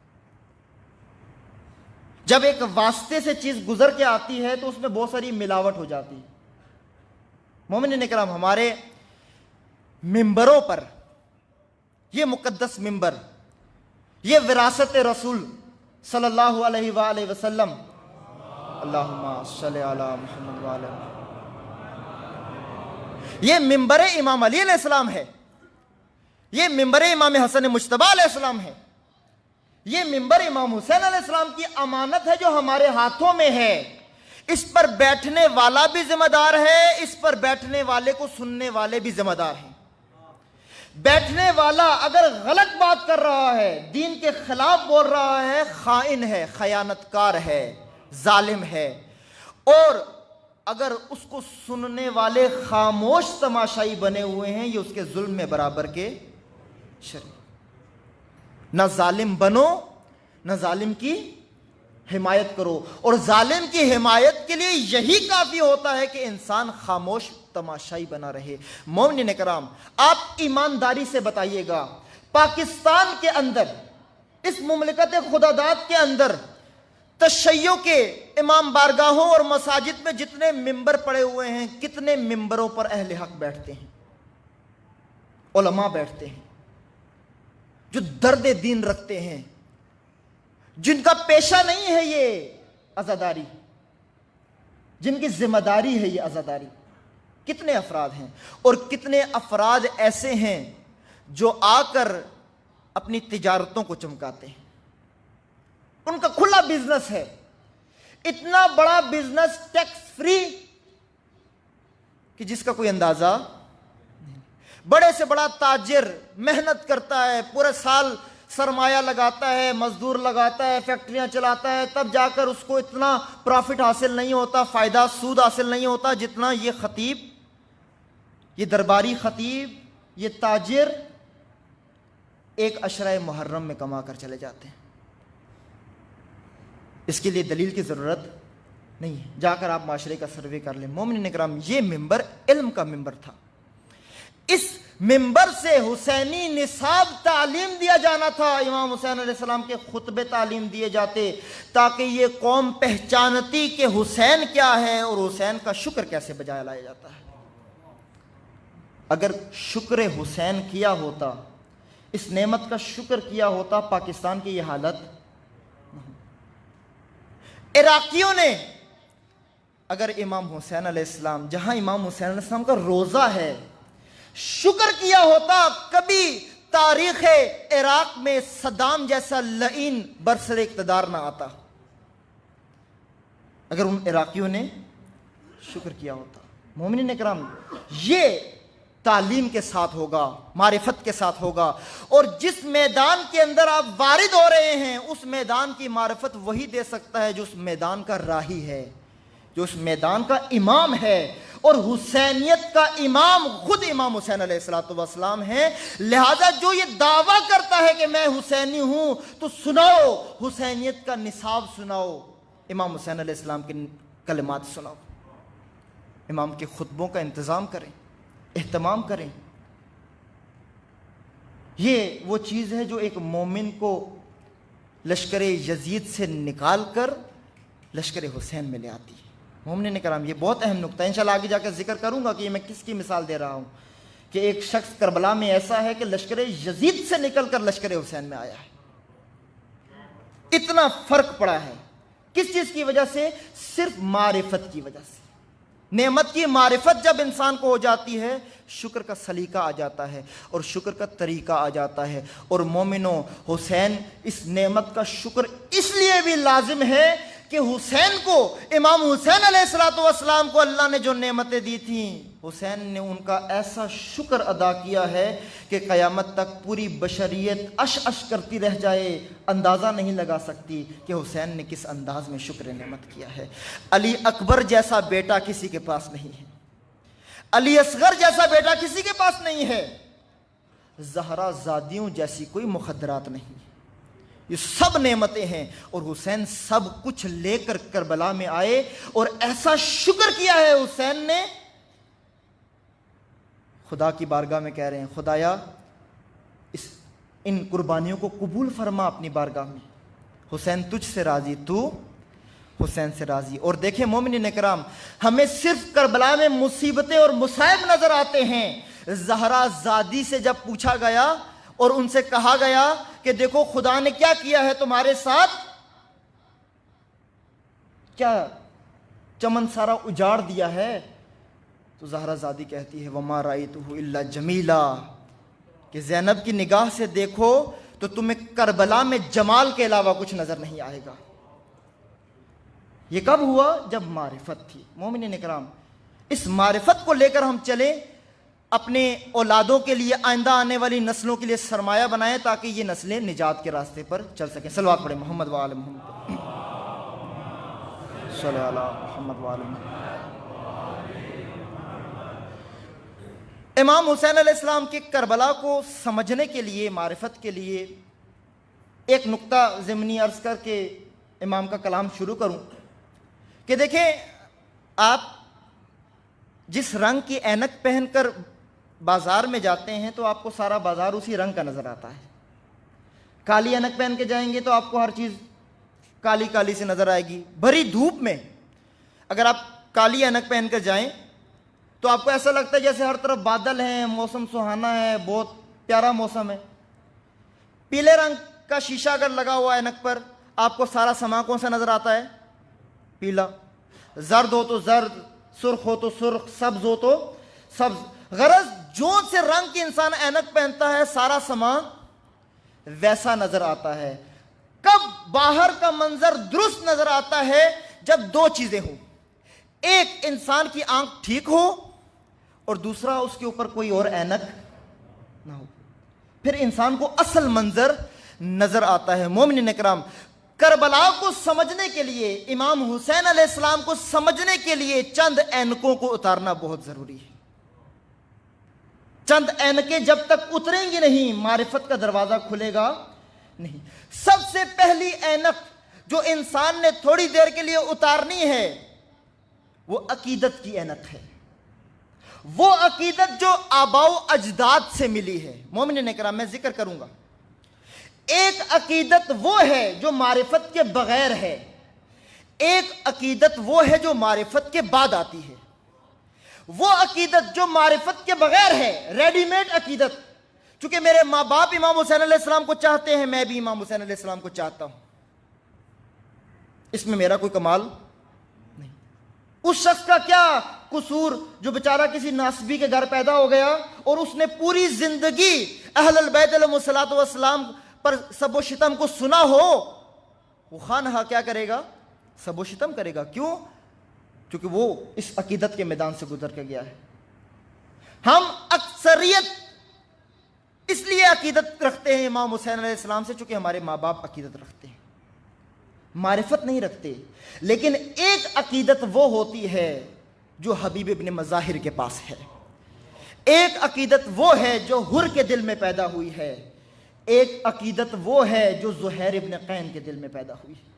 جب ایک واسطے سے چیز گزر کے آتی ہے تو اس میں بہت ساری ملاوٹ ہو جاتی ہے۔ مومنین کرام، ہمارے ممبروں پر، یہ مقدس ممبر، یہ وراثت رسول صلی اللہ علیہ وآلہ وسلم، اللہم صلی علی محمد وآلہ، یہ ممبر امام علی علیہ السلام ہے، یہ ممبر امام حسن مجتبیٰ علیہ السلام ہے، یہ ممبر امام حسین علیہ السلام کی امانت ہے جو ہمارے ہاتھوں میں ہے۔ اس پر بیٹھنے والا بھی ذمہ دار ہے، اس پر بیٹھنے والے کو سننے والے بھی ذمہ دار ہیں۔ بیٹھنے والا اگر غلط بات کر رہا ہے، دین کے خلاف بول رہا ہے، خائن ہے، خیانت کار ہے، ظالم ہے، اور اگر اس کو سننے والے خاموش تماشائی بنے ہوئے ہیں، یہ اس کے ظلم میں برابر کے شریک۔ نہ ظالم بنو، نہ ظالم کی حمایت کرو، اور ظالم کی حمایت کے لیے یہی کافی ہوتا ہے کہ انسان خاموش تماشائی بنا رہے۔ مومنین کرام، آپ ایمانداری سے بتائیے گا، پاکستان کے اندر، اس مملکت خداداد کے اندر تشیع کے امام بارگاہوں اور مساجد میں جتنے ممبر پڑے ہوئے ہیں، کتنے ممبروں پر اہل حق بیٹھتے ہیں، علماء بیٹھتے ہیں جو درد دین رکھتے ہیں، جن کا پیشہ نہیں ہے یہ عزاداری، جن کی ذمہ داری ہے یہ عزاداری۔ کتنے افراد ہیں، اور کتنے افراد ایسے ہیں جو آ کر اپنی تجارتوں کو چمکاتے ہیں، ان کا کھلا بزنس ہے، اتنا بڑا بزنس ٹیکس فری کہ جس کا کوئی اندازہ نہیں۔ بڑے سے بڑا تاجر محنت کرتا ہے، پورے سال سرمایہ لگاتا ہے، مزدور لگاتا ہے، فیکٹریاں چلاتا ہے، تب جا کر اس کو اتنا پروفٹ حاصل نہیں ہوتا، فائدہ سود حاصل نہیں ہوتا جتنا یہ خطیب، یہ درباری خطیب، یہ تاجر ایک عشرہ محرم میں کما کر چلے جاتے ہیں۔ اس کے لیے دلیل کی ضرورت نہیں ہے، جا کر آپ معاشرے کا سروے کر لیں۔ مومنین کرام، یہ ممبر علم کا ممبر تھا، اس ممبر سے حسینی نصاب تعلیم دیا جانا تھا، امام حسین علیہ السلام کے خطبے تعلیم دیے جاتے تاکہ یہ قوم پہچانتی کہ حسین کیا ہے اور حسین کا شکر کیسے بجایا لایا جاتا ہے۔ اگر شکر حسین کیا ہوتا، اس نعمت کا شکر کیا ہوتا، پاکستان کی یہ حالت نہیں۔ عراقیوں نے اگر امام حسین علیہ السلام، جہاں امام حسین علیہ السلام کا روزہ ہے، شکر کیا ہوتا، کبھی تاریخ عراق میں صدام جیسا لعین برسر اقتدار نہ آتا، اگر ان عراقیوں نے شکر کیا ہوتا۔ مومنین کرام، یہ تعلیم کے ساتھ ہوگا، معرفت کے ساتھ ہوگا، اور جس میدان کے اندر آپ وارد ہو رہے ہیں اس میدان کی معرفت وہی دے سکتا ہے جو اس میدان کا راہی ہے، جو اس میدان کا امام ہے، اور حسینیت کا امام خود امام حسین علیہ السلام ہے۔ لہذا جو یہ دعویٰ کرتا ہے کہ میں حسینی ہوں تو سناؤ، حسینیت کا نصاب سناؤ، امام حسین علیہ السلام کے کلمات سناؤ، امام کے خطبوں کا انتظام کریں، اہتمام کریں۔ یہ وہ چیز ہے جو ایک مومن کو لشکر یزید سے نکال کر لشکر حسین میں لے آتی ہے۔ مومنین کرام، یہ بہت اہم نقطہ ہے، انشاءاللہ آگے جا کے ذکر کروں گا کہ یہ میں کس کی مثال دے رہا ہوں، کہ ایک شخص کربلا میں ایسا ہے کہ لشکر یزید سے نکل کر لشکر حسین میں آیا ہے۔ اتنا فرق پڑا ہے، کس چیز کی وجہ سے؟ صرف معرفت کی وجہ سے۔ نعمت کی معرفت جب انسان کو ہو جاتی ہے، شکر کا سلیقہ آ جاتا ہے اور شکر کا طریقہ آ جاتا ہے۔ اور مومنوں، حسین، اس نعمت کا شکر اس لیے بھی لازم ہے کہ حسین کو، امام حسین علیہ السلام کو اللہ نے جو نعمتیں دی تھیں، حسین نے ان کا ایسا شکر ادا کیا ہے کہ قیامت تک پوری بشریت اش اش کرتی رہ جائے، اندازہ نہیں لگا سکتی کہ حسین نے کس انداز میں شکر نعمت کیا ہے۔ علی اکبر جیسا بیٹا کسی کے پاس نہیں ہے، علی اصغر جیسا بیٹا کسی کے پاس نہیں ہے، زہرا زادیوں جیسی کوئی مخدرات نہیں، یہ سب نعمتیں ہیں، اور حسین سب کچھ لے کر کربلا میں آئے اور ایسا شکر کیا ہے حسین نے، خدا کی بارگاہ میں کہہ رہے ہیں، خدایا ان قربانیوں کو قبول فرما اپنی بارگاہ میں، حسین تجھ سے راضی، تو حسین سے راضی۔ اور دیکھیں مومنین کرام، ہمیں صرف کربلا میں مصیبتیں اور مصائب نظر آتے ہیں، زہرا زادی سے جب پوچھا گیا اور ان سے کہا گیا کہ دیکھو خدا نے کیا کیا ہے تمہارے ساتھ، کیا چمن سارا اجاڑ دیا ہے، تو زہرا زادی کہتی ہے وما رأیتہ الا جمیلا، کہ زینب کی نگاہ سے دیکھو تو تمہیں کربلا میں جمال کے علاوہ کچھ نظر نہیں آئے گا۔ یہ کب ہوا؟ جب معرفت تھی۔ مومنین کرام، اس معرفت کو لے کر ہم چلیں، اپنے اولادوں کے لیے، آئندہ آنے والی نسلوں کے لیے سرمایہ بنائیں تاکہ یہ نسلیں نجات کے راستے پر چل سکیں۔ صلوات پڑھیں محمد و آل محمد، صلی اللہ علیہ محمد و آل محمد۔ امام حسین علیہ السلام کے کربلا کو سمجھنے کے لیے، معرفت کے لیے ایک نقطہ ضمنی عرض کر کے امام کا کلام شروع کروں کہ دیکھیں، آپ جس رنگ کی اینک پہن کر بازار میں جاتے ہیں تو آپ کو سارا بازار اسی رنگ کا نظر آتا ہے۔ کالی اینک پہن کے جائیں گے تو آپ کو ہر چیز کالی کالی سے نظر آئے گی۔ بھری دھوپ میں اگر آپ کالی اینک پہن کر جائیں تو آپ کو ایسا لگتا ہے جیسے ہر طرف بادل ہیں، موسم سہانا ہے، بہت پیارا موسم ہے۔ پیلے رنگ کا شیشہ اگر لگا ہوا اینک پر، آپ کو سارا سامان کون سا نظر آتا ہے؟ پیلا۔ زرد ہو تو زرد، سرخ ہو تو سرخ، سبز ہو تو سبز۔ غرض جو سے رنگ کی انسان اینک پہنتا ہے سارا سامان ویسا نظر آتا ہے۔ کب باہر کا منظر درست نظر آتا ہے؟ جب دو چیزیں ہوں، ایک انسان کی آنکھ ٹھیک ہو اور دوسرا اس کے اوپر کوئی اور اینک نہ ہو، پھر انسان کو اصل منظر نظر آتا ہے۔ مومنین اکرام، کربلا کو سمجھنے کے لیے، امام حسین علیہ السلام کو سمجھنے کے لیے چند اینکوں کو اتارنا بہت ضروری ہے۔ چند اینکیں جب تک اتریں گی نہیں، معرفت کا دروازہ کھلے گا نہیں۔ سب سے پہلی اینک جو انسان نے تھوڑی دیر کے لیے اتارنی ہے وہ عقیدت کی اینک ہے۔ وہ عقیدت جو آباء و اجداد سے ملی ہے۔ مومنین اکرام، میں ذکر کروں گا، ایک عقیدت وہ ہے جو معرفت کے بغیر ہے، ایک عقیدت وہ ہے جو معرفت کے بعد آتی ہے۔ وہ عقیدت جو معرفت کے بغیر ہے، ریڈی میڈ عقیدت، چونکہ میرے ماں باپ امام حسین علیہ السلام کو چاہتے ہیں، میں بھی امام حسین علیہ السلام کو چاہتا ہوں، اس میں میرا کوئی کمال نہیں۔ اس شخص کا کیا قصور جو بیچارہ کسی ناسبی کے گھر پیدا ہو گیا اور اس نے پوری زندگی اہل البیت علیہم الصلوۃ والسلام پر سب و شتم کو سنا ہو، وہ خواہ کیا کرے گا؟ سب و شتم کرے گا۔ کیوں؟ کیونکہ وہ اس عقیدت کے میدان سے گزر کے گیا ہے۔ ہم اکثریت اس لیے عقیدت رکھتے ہیں امام حسین علیہ السلام سے چونکہ ہمارے ماں باپ عقیدت رکھتے ہیں، معرفت نہیں رکھتے۔ لیکن ایک عقیدت وہ ہوتی ہے جو حبیب ابن مظاہر کے پاس ہے، ایک عقیدت وہ ہے جو حر کے دل میں پیدا ہوئی ہے، ایک عقیدت وہ ہے جو زہیر ابن قین کے دل میں پیدا ہوئی ہے،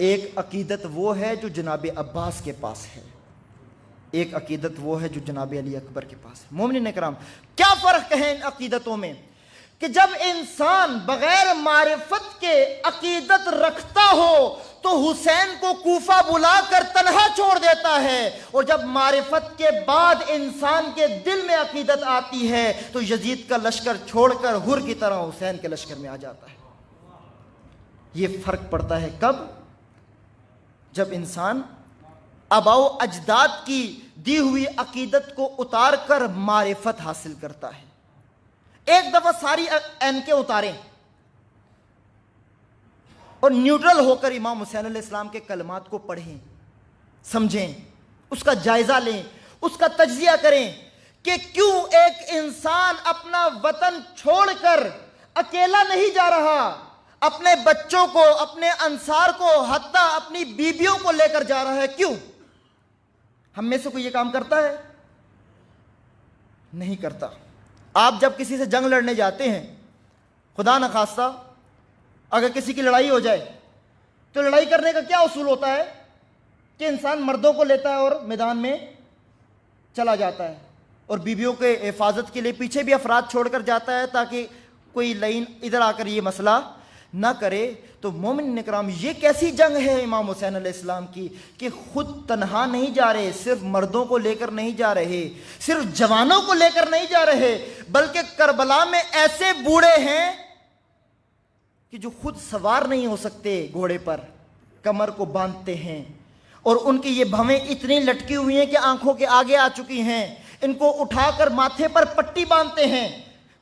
ایک عقیدت وہ ہے جو جناب عباس کے پاس ہے، ایک عقیدت وہ ہے جو جناب علی اکبر کے پاس ہے۔ مومنین اکرام، کیا فرق ہے ان عقیدتوں میں کہ جب انسان بغیر معرفت کے عقیدت رکھتا ہو تو حسین کو کوفہ بلا کر تنہا چھوڑ دیتا ہے، اور جب معرفت کے بعد انسان کے دل میں عقیدت آتی ہے تو یزید کا لشکر چھوڑ کر حر کی طرح حسین کے لشکر میں آ جاتا ہے۔ یہ فرق پڑتا ہے کب؟ جب انسان آباء و اجداد کی دی ہوئی عقیدت کو اتار کر معرفت حاصل کرتا ہے۔ ایک دفعہ ساری اینکیں اتاریں اور نیوٹرل ہو کر امام حسین علیہ السلام کے کلمات کو پڑھیں، سمجھیں، اس کا جائزہ لیں، اس کا تجزیہ کریں کہ کیوں ایک انسان اپنا وطن چھوڑ کر اکیلا نہیں جا رہا، اپنے بچوں کو، اپنے انصار کو، حتیٰ اپنی بیویوں کو لے کر جا رہا ہے۔ کیوں؟ ہم میں سے کوئی یہ کام کرتا ہے؟ نہیں کرتا۔ آپ جب کسی سے جنگ لڑنے جاتے ہیں، خدا نخواستہ اگر کسی کی لڑائی ہو جائے تو لڑائی کرنے کا کیا اصول ہوتا ہے کہ انسان مردوں کو لیتا ہے اور میدان میں چلا جاتا ہے، اور بیویوں کے حفاظت کے لیے پیچھے بھی افراد چھوڑ کر جاتا ہے تاکہ کوئی لائن ادھر آ کر یہ مسئلہ نہ کرے۔ تو مومن اکرام، یہ کیسی جنگ ہے امام حسین علیہ السلام کی کہ خود تنہا نہیں جا رہے، صرف مردوں کو لے کر نہیں جا رہے، صرف جوانوں کو لے کر نہیں جا رہے، بلکہ کربلا میں ایسے بوڑھے ہیں کہ جو خود سوار نہیں ہو سکتے گھوڑے پر، کمر کو باندھتے ہیں، اور ان کی یہ بھویں اتنی لٹکی ہوئی ہیں کہ آنکھوں کے آگے آ چکی ہیں، ان کو اٹھا کر ماتھے پر پٹی باندھتے ہیں،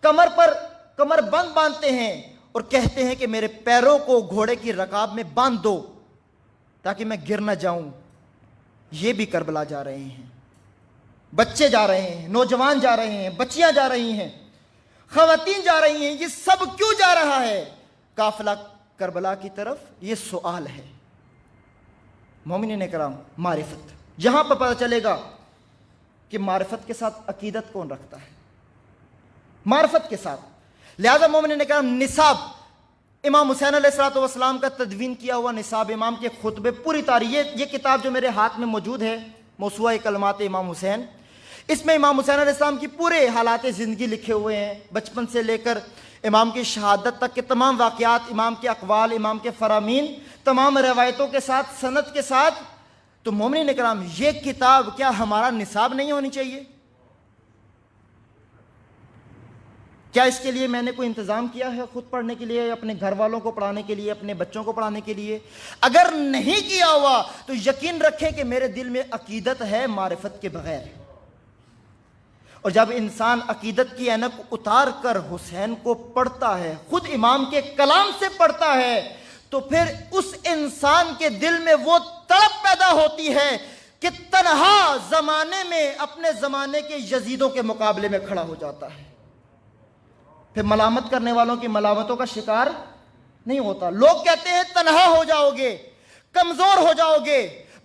کمر پر کمر بند باندھتے ہیں، اور کہتے ہیں کہ میرے پیروں کو گھوڑے کی رکاب میں باندھ دو تاکہ میں گر نہ جاؤں۔ یہ بھی کربلا جا رہے ہیں، بچے جا رہے ہیں، نوجوان جا رہے ہیں، بچیاں جا رہی ہیں، خواتین جا رہی ہیں۔ یہ سب کیوں جا رہا ہے قافلہ کربلا کی طرف؟ یہ سوال ہے۔ مومنین کرام، معرفت، یہاں پر پتہ چلے گا کہ معرفت کے ساتھ عقیدت کون رکھتا ہے؟ معرفت کے ساتھ۔ لہذا مومنین کرام، نصاب امام حسین علیہ الصلوۃ والسلام کا تدوین کیا ہوا نصاب، امام کے خطبے، پوری تاریخ، یہ کتاب جو میرے ہاتھ میں موجود ہے، موسوعہ کلمات امام حسین، اس میں امام حسین علیہ السلام کی پورے حالات زندگی لکھے ہوئے ہیں، بچپن سے لے کر امام کی شہادت تک کے تمام واقعات، امام کے اقوال، امام کے فرامین، تمام روایتوں کے ساتھ، سند کے ساتھ۔ تو مومنین کرام، یہ کتاب کیا ہمارا نصاب نہیں ہونی چاہیے؟ کیا اس کے لیے میں نے کوئی انتظام کیا ہے خود پڑھنے کے لیے، اپنے گھر والوں کو پڑھانے کے لیے، اپنے بچوں کو پڑھانے کے لیے؟ اگر نہیں کیا ہوا تو یقین رکھیں کہ میرے دل میں عقیدت ہے معرفت کے بغیر۔ اور جب انسان عقیدت کی اینک اتار کر حسین کو پڑھتا ہے، خود امام کے کلام سے پڑھتا ہے، تو پھر اس انسان کے دل میں وہ تڑپ پیدا ہوتی ہے کہ تنہا زمانے میں اپنے زمانے کے یزیدوں کے مقابلے میں کھڑا ہو جاتا ہے، پھر ملامت کرنے والوں کی ملامتوں کا شکار نہیں ہوتا۔ لوگ کہتے ہیں تنہا ہو جاؤ گے، کمزور ہو جاؤ گے،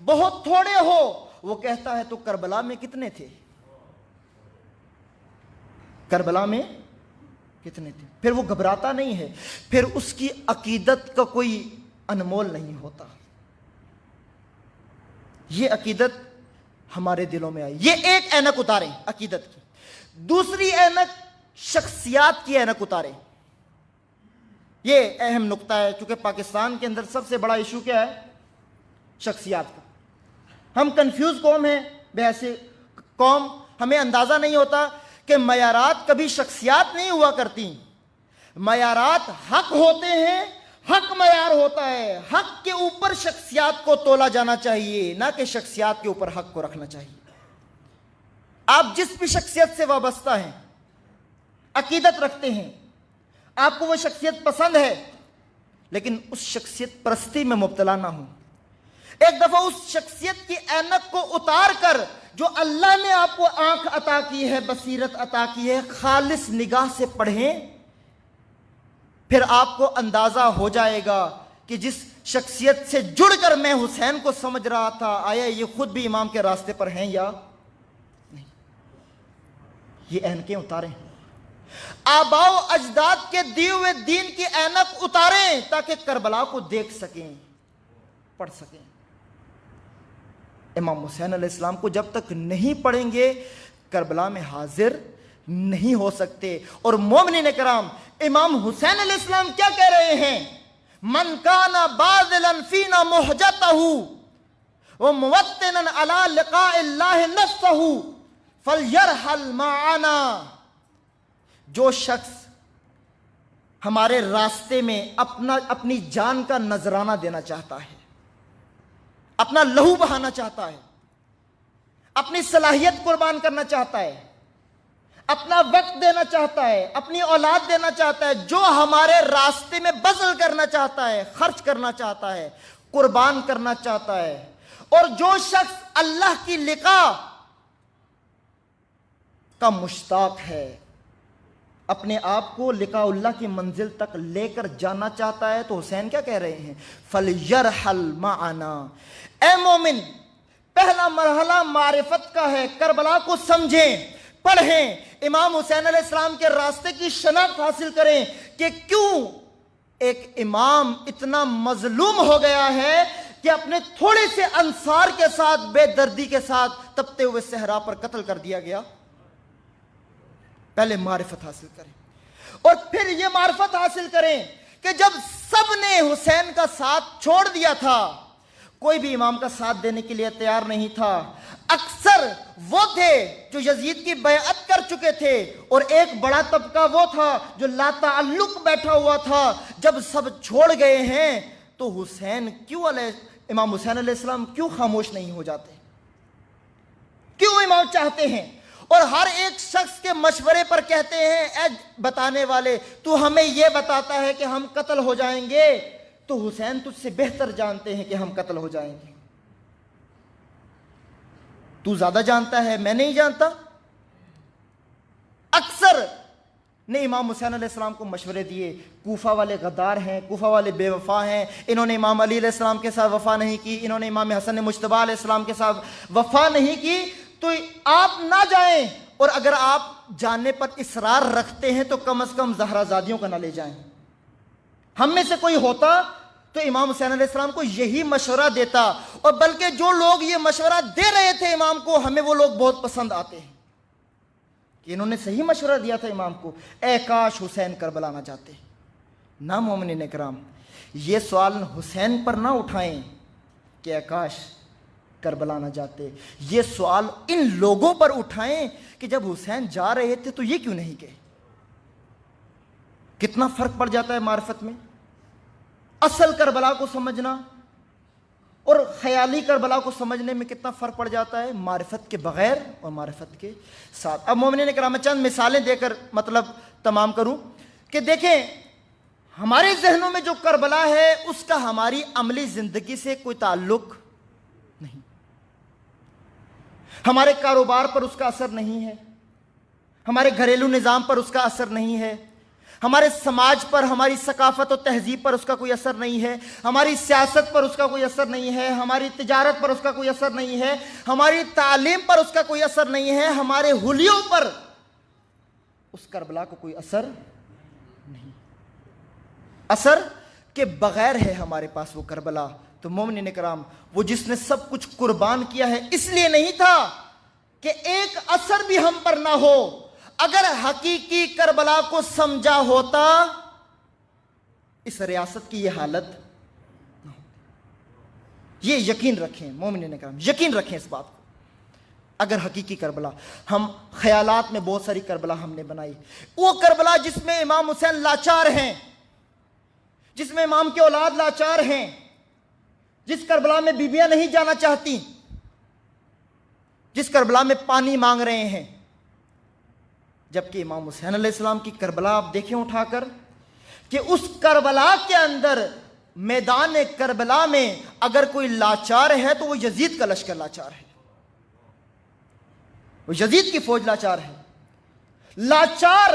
بہت تھوڑے ہو۔ وہ کہتا ہے تو کربلا میں کتنے تھے؟ کربلا میں کتنے تھے؟ پھر وہ گھبراتا نہیں ہے، پھر اس کی عقیدت کا کوئی انمول نہیں ہوتا۔ یہ عقیدت ہمارے دلوں میں آئی۔ یہ ایک اینک اتاریں عقیدت کی۔ دوسری اینک شخصیات کی اینک اتاریں۔ یہ اہم نقطہ ہے، چونکہ پاکستان کے اندر سب سے بڑا ایشو کیا ہے؟ شخصیات کا۔ ہم کنفیوز قوم ہیں، بحیث قوم ہمیں اندازہ نہیں ہوتا کہ معیارات کبھی شخصیات نہیں ہوا کرتی، معیارات حق ہوتے ہیں، حق معیار ہوتا ہے۔ حق کے اوپر شخصیات کو تولا جانا چاہیے، نہ کہ شخصیات کے اوپر حق کو رکھنا چاہیے۔ آپ جس بھی شخصیت سے وابستہ ہیں، عقیدت رکھتے ہیں، آپ کو وہ شخصیت پسند ہے، لیکن اس شخصیت پرستی میں مبتلا نہ ہوں۔ ایک دفعہ اس شخصیت کی اینک کو اتار کر، جو اللہ نے آپ کو آنکھ عطا کی ہے، بصیرت عطا کی ہے، خالص نگاہ سے پڑھیں، پھر آپ کو اندازہ ہو جائے گا کہ جس شخصیت سے جڑ کر میں حسین کو سمجھ رہا تھا، آیا یہ خود بھی امام کے راستے پر ہیں یا نہیں۔ یہ اینکیں اتاریں، آباء و اجداد کے دیے ہوئے دین کی اینک اتاریں، تاکہ کربلا کو دیکھ سکیں، پڑھ سکیں۔ امام حسین علیہ السلام کو جب تک نہیں پڑھیں گے، کربلا میں حاضر نہیں ہو سکتے۔ اور مومنین کرام، امام حسین علیہ السلام کیا کہہ رہے ہیں؟ من کان باذلا فینا مہجتہ وموطنا علی لقاء اللہ نفسہ فلیرحل معنا۔ جو شخص ہمارے راستے میں اپنی جان کا نذرانہ دینا چاہتا ہے، اپنا لہو بہانا چاہتا ہے، اپنی صلاحیت قربان کرنا چاہتا ہے، اپنا وقت دینا چاہتا ہے، اپنی اولاد دینا چاہتا ہے، جو ہمارے راستے میں بذل کرنا چاہتا ہے، خرچ کرنا چاہتا ہے، قربان کرنا چاہتا ہے، اور جو شخص اللہ کی لقاء کا مشتاق ہے، اپنے آپ کو لقاء اللہ کی منزل تک لے کر جانا چاہتا ہے، تو حسین کیا کہہ رہے ہیں؟ فَلْيَرْحَلْ مَعَنَا۔ اے مومن، پہلا مرحلہ معرفت کا ہے، کربلا کو سمجھیں، پڑھیں، امام حسین علیہ السلام کے راستے کی شناخت حاصل کریں کہ کیوں ایک امام اتنا مظلوم ہو گیا ہے کہ اپنے تھوڑے سے انصار کے ساتھ بے دردی کے ساتھ تپتے ہوئے صحرا پر قتل کر دیا گیا۔ پہلے معرفت حاصل کریں، اور پھر یہ معرفت حاصل کریں کہ جب سب نے حسین کا ساتھ چھوڑ دیا تھا، کوئی بھی امام کا ساتھ دینے کے لیے تیار نہیں تھا، اکثر وہ تھے جو یزید کی بیعت کر چکے تھے، اور ایک بڑا طبقہ وہ تھا جو لا تعلق بیٹھا ہوا تھا۔ جب سب چھوڑ گئے ہیں تو امام حسین علیہ السلام کیوں خاموش نہیں ہو جاتے؟ کیوں امام چاہتے ہیں؟ اور ہر ایک شخص کے مشورے پر کہتے ہیں، اے بتانے والے، تو ہمیں یہ بتاتا ہے کہ ہم قتل ہو جائیں گے، تو حسین تجھ سے بہتر جانتے ہیں کہ ہم قتل ہو جائیں گے۔ تو زیادہ جانتا ہے، میں نہیں جانتا۔ اکثر نے امام حسین علیہ السلام کو مشورے دیے، کوفہ والے غدار ہیں، کوفہ والے بے وفا ہیں، انہوں نے امام علی علیہ السلام کے ساتھ وفا نہیں کی، انہوں نے امام حسن مجتبیٰ علیہ السلام کے ساتھ وفا نہیں کی، تو آپ نہ جائیں، اور اگر آپ جانے پر اصرار رکھتے ہیں تو کم از کم زہرا زادیوں کا نہ لے جائیں۔ ہم میں سے کوئی ہوتا تو امام حسین علیہ السلام کو یہی مشورہ دیتا، اور بلکہ جو لوگ یہ مشورہ دے رہے تھے امام کو، ہمیں وہ لوگ بہت پسند آتے ہیں کہ انہوں نے صحیح مشورہ دیا تھا امام کو، اے کاش حسین کربلا نہ جاتے۔ نہ مومنین کرام، یہ سوال حسین پر نہ اٹھائیں کہ اے کاش کربلا نہ جاتے، یہ سوال ان لوگوں پر اٹھائیں کہ جب حسین جا رہے تھے تو یہ کیوں نہیں گئے۔ کتنا فرق پڑ جاتا ہے معرفت میں، اصل کربلا کو سمجھنا اور خیالی کربلا کو سمجھنے میں کتنا فرق پڑ جاتا ہے، معرفت کے بغیر اور معرفت کے ساتھ۔ اب مومنین کرام، میں چند مثالیں دے کر مطلب تمام کروں کہ دیکھیں، ہمارے ذہنوں میں جو کربلا ہے اس کا ہماری عملی زندگی سے کوئی تعلق نہیں، ہمارے کاروبار پر اس کا اثر نہیں ہے، ہمارے گھریلو نظام پر اس کا اثر نہیں ہے، ہمارے سماج پر، ہماری ثقافت و تہذیب پر اس کا کوئی اثر نہیں ہے، ہماری سیاست پر اس کا کوئی اثر نہیں ہے، ہماری تجارت پر اس کا کوئی اثر نہیں ہے، ہماری تعلیم پر اس کا کوئی اثر نہیں ہے، ہمارے حلیوں پر اس کربلا کو کوئی اثر نہیں۔ اثر کے بغیر ہے ہمارے پاس وہ کربلا۔ تو مومنین کرام، وہ جس نے سب کچھ قربان کیا ہے اس لیے نہیں تھا کہ ایک اثر بھی ہم پر نہ ہو۔ اگر حقیقی کربلا کو سمجھا ہوتا اس ریاست کی یہ حالت نہ ہوتی۔ یہ یقین رکھیں مومنین کرام، یقین رکھیں اس بات کو۔ اگر حقیقی کربلا، ہم خیالات میں بہت ساری کربلا ہم نے بنائی، وہ کربلا جس میں امام حسین لاچار ہیں، جس میں امام کی اولاد لاچار ہیں، جس کربلا میں بیویاں نہیں جانا چاہتی، جس کربلا میں پانی مانگ رہے ہیں، جبکہ امام حسین علیہ السلام کی کربلا آپ دیکھیں اٹھا کر کہ اس کربلا کے اندر، میدان کربلا میں اگر کوئی لاچار ہے تو وہ یزید کا لشکر لاچار ہے، وہ یزید کی فوج لاچار ہے۔ لاچار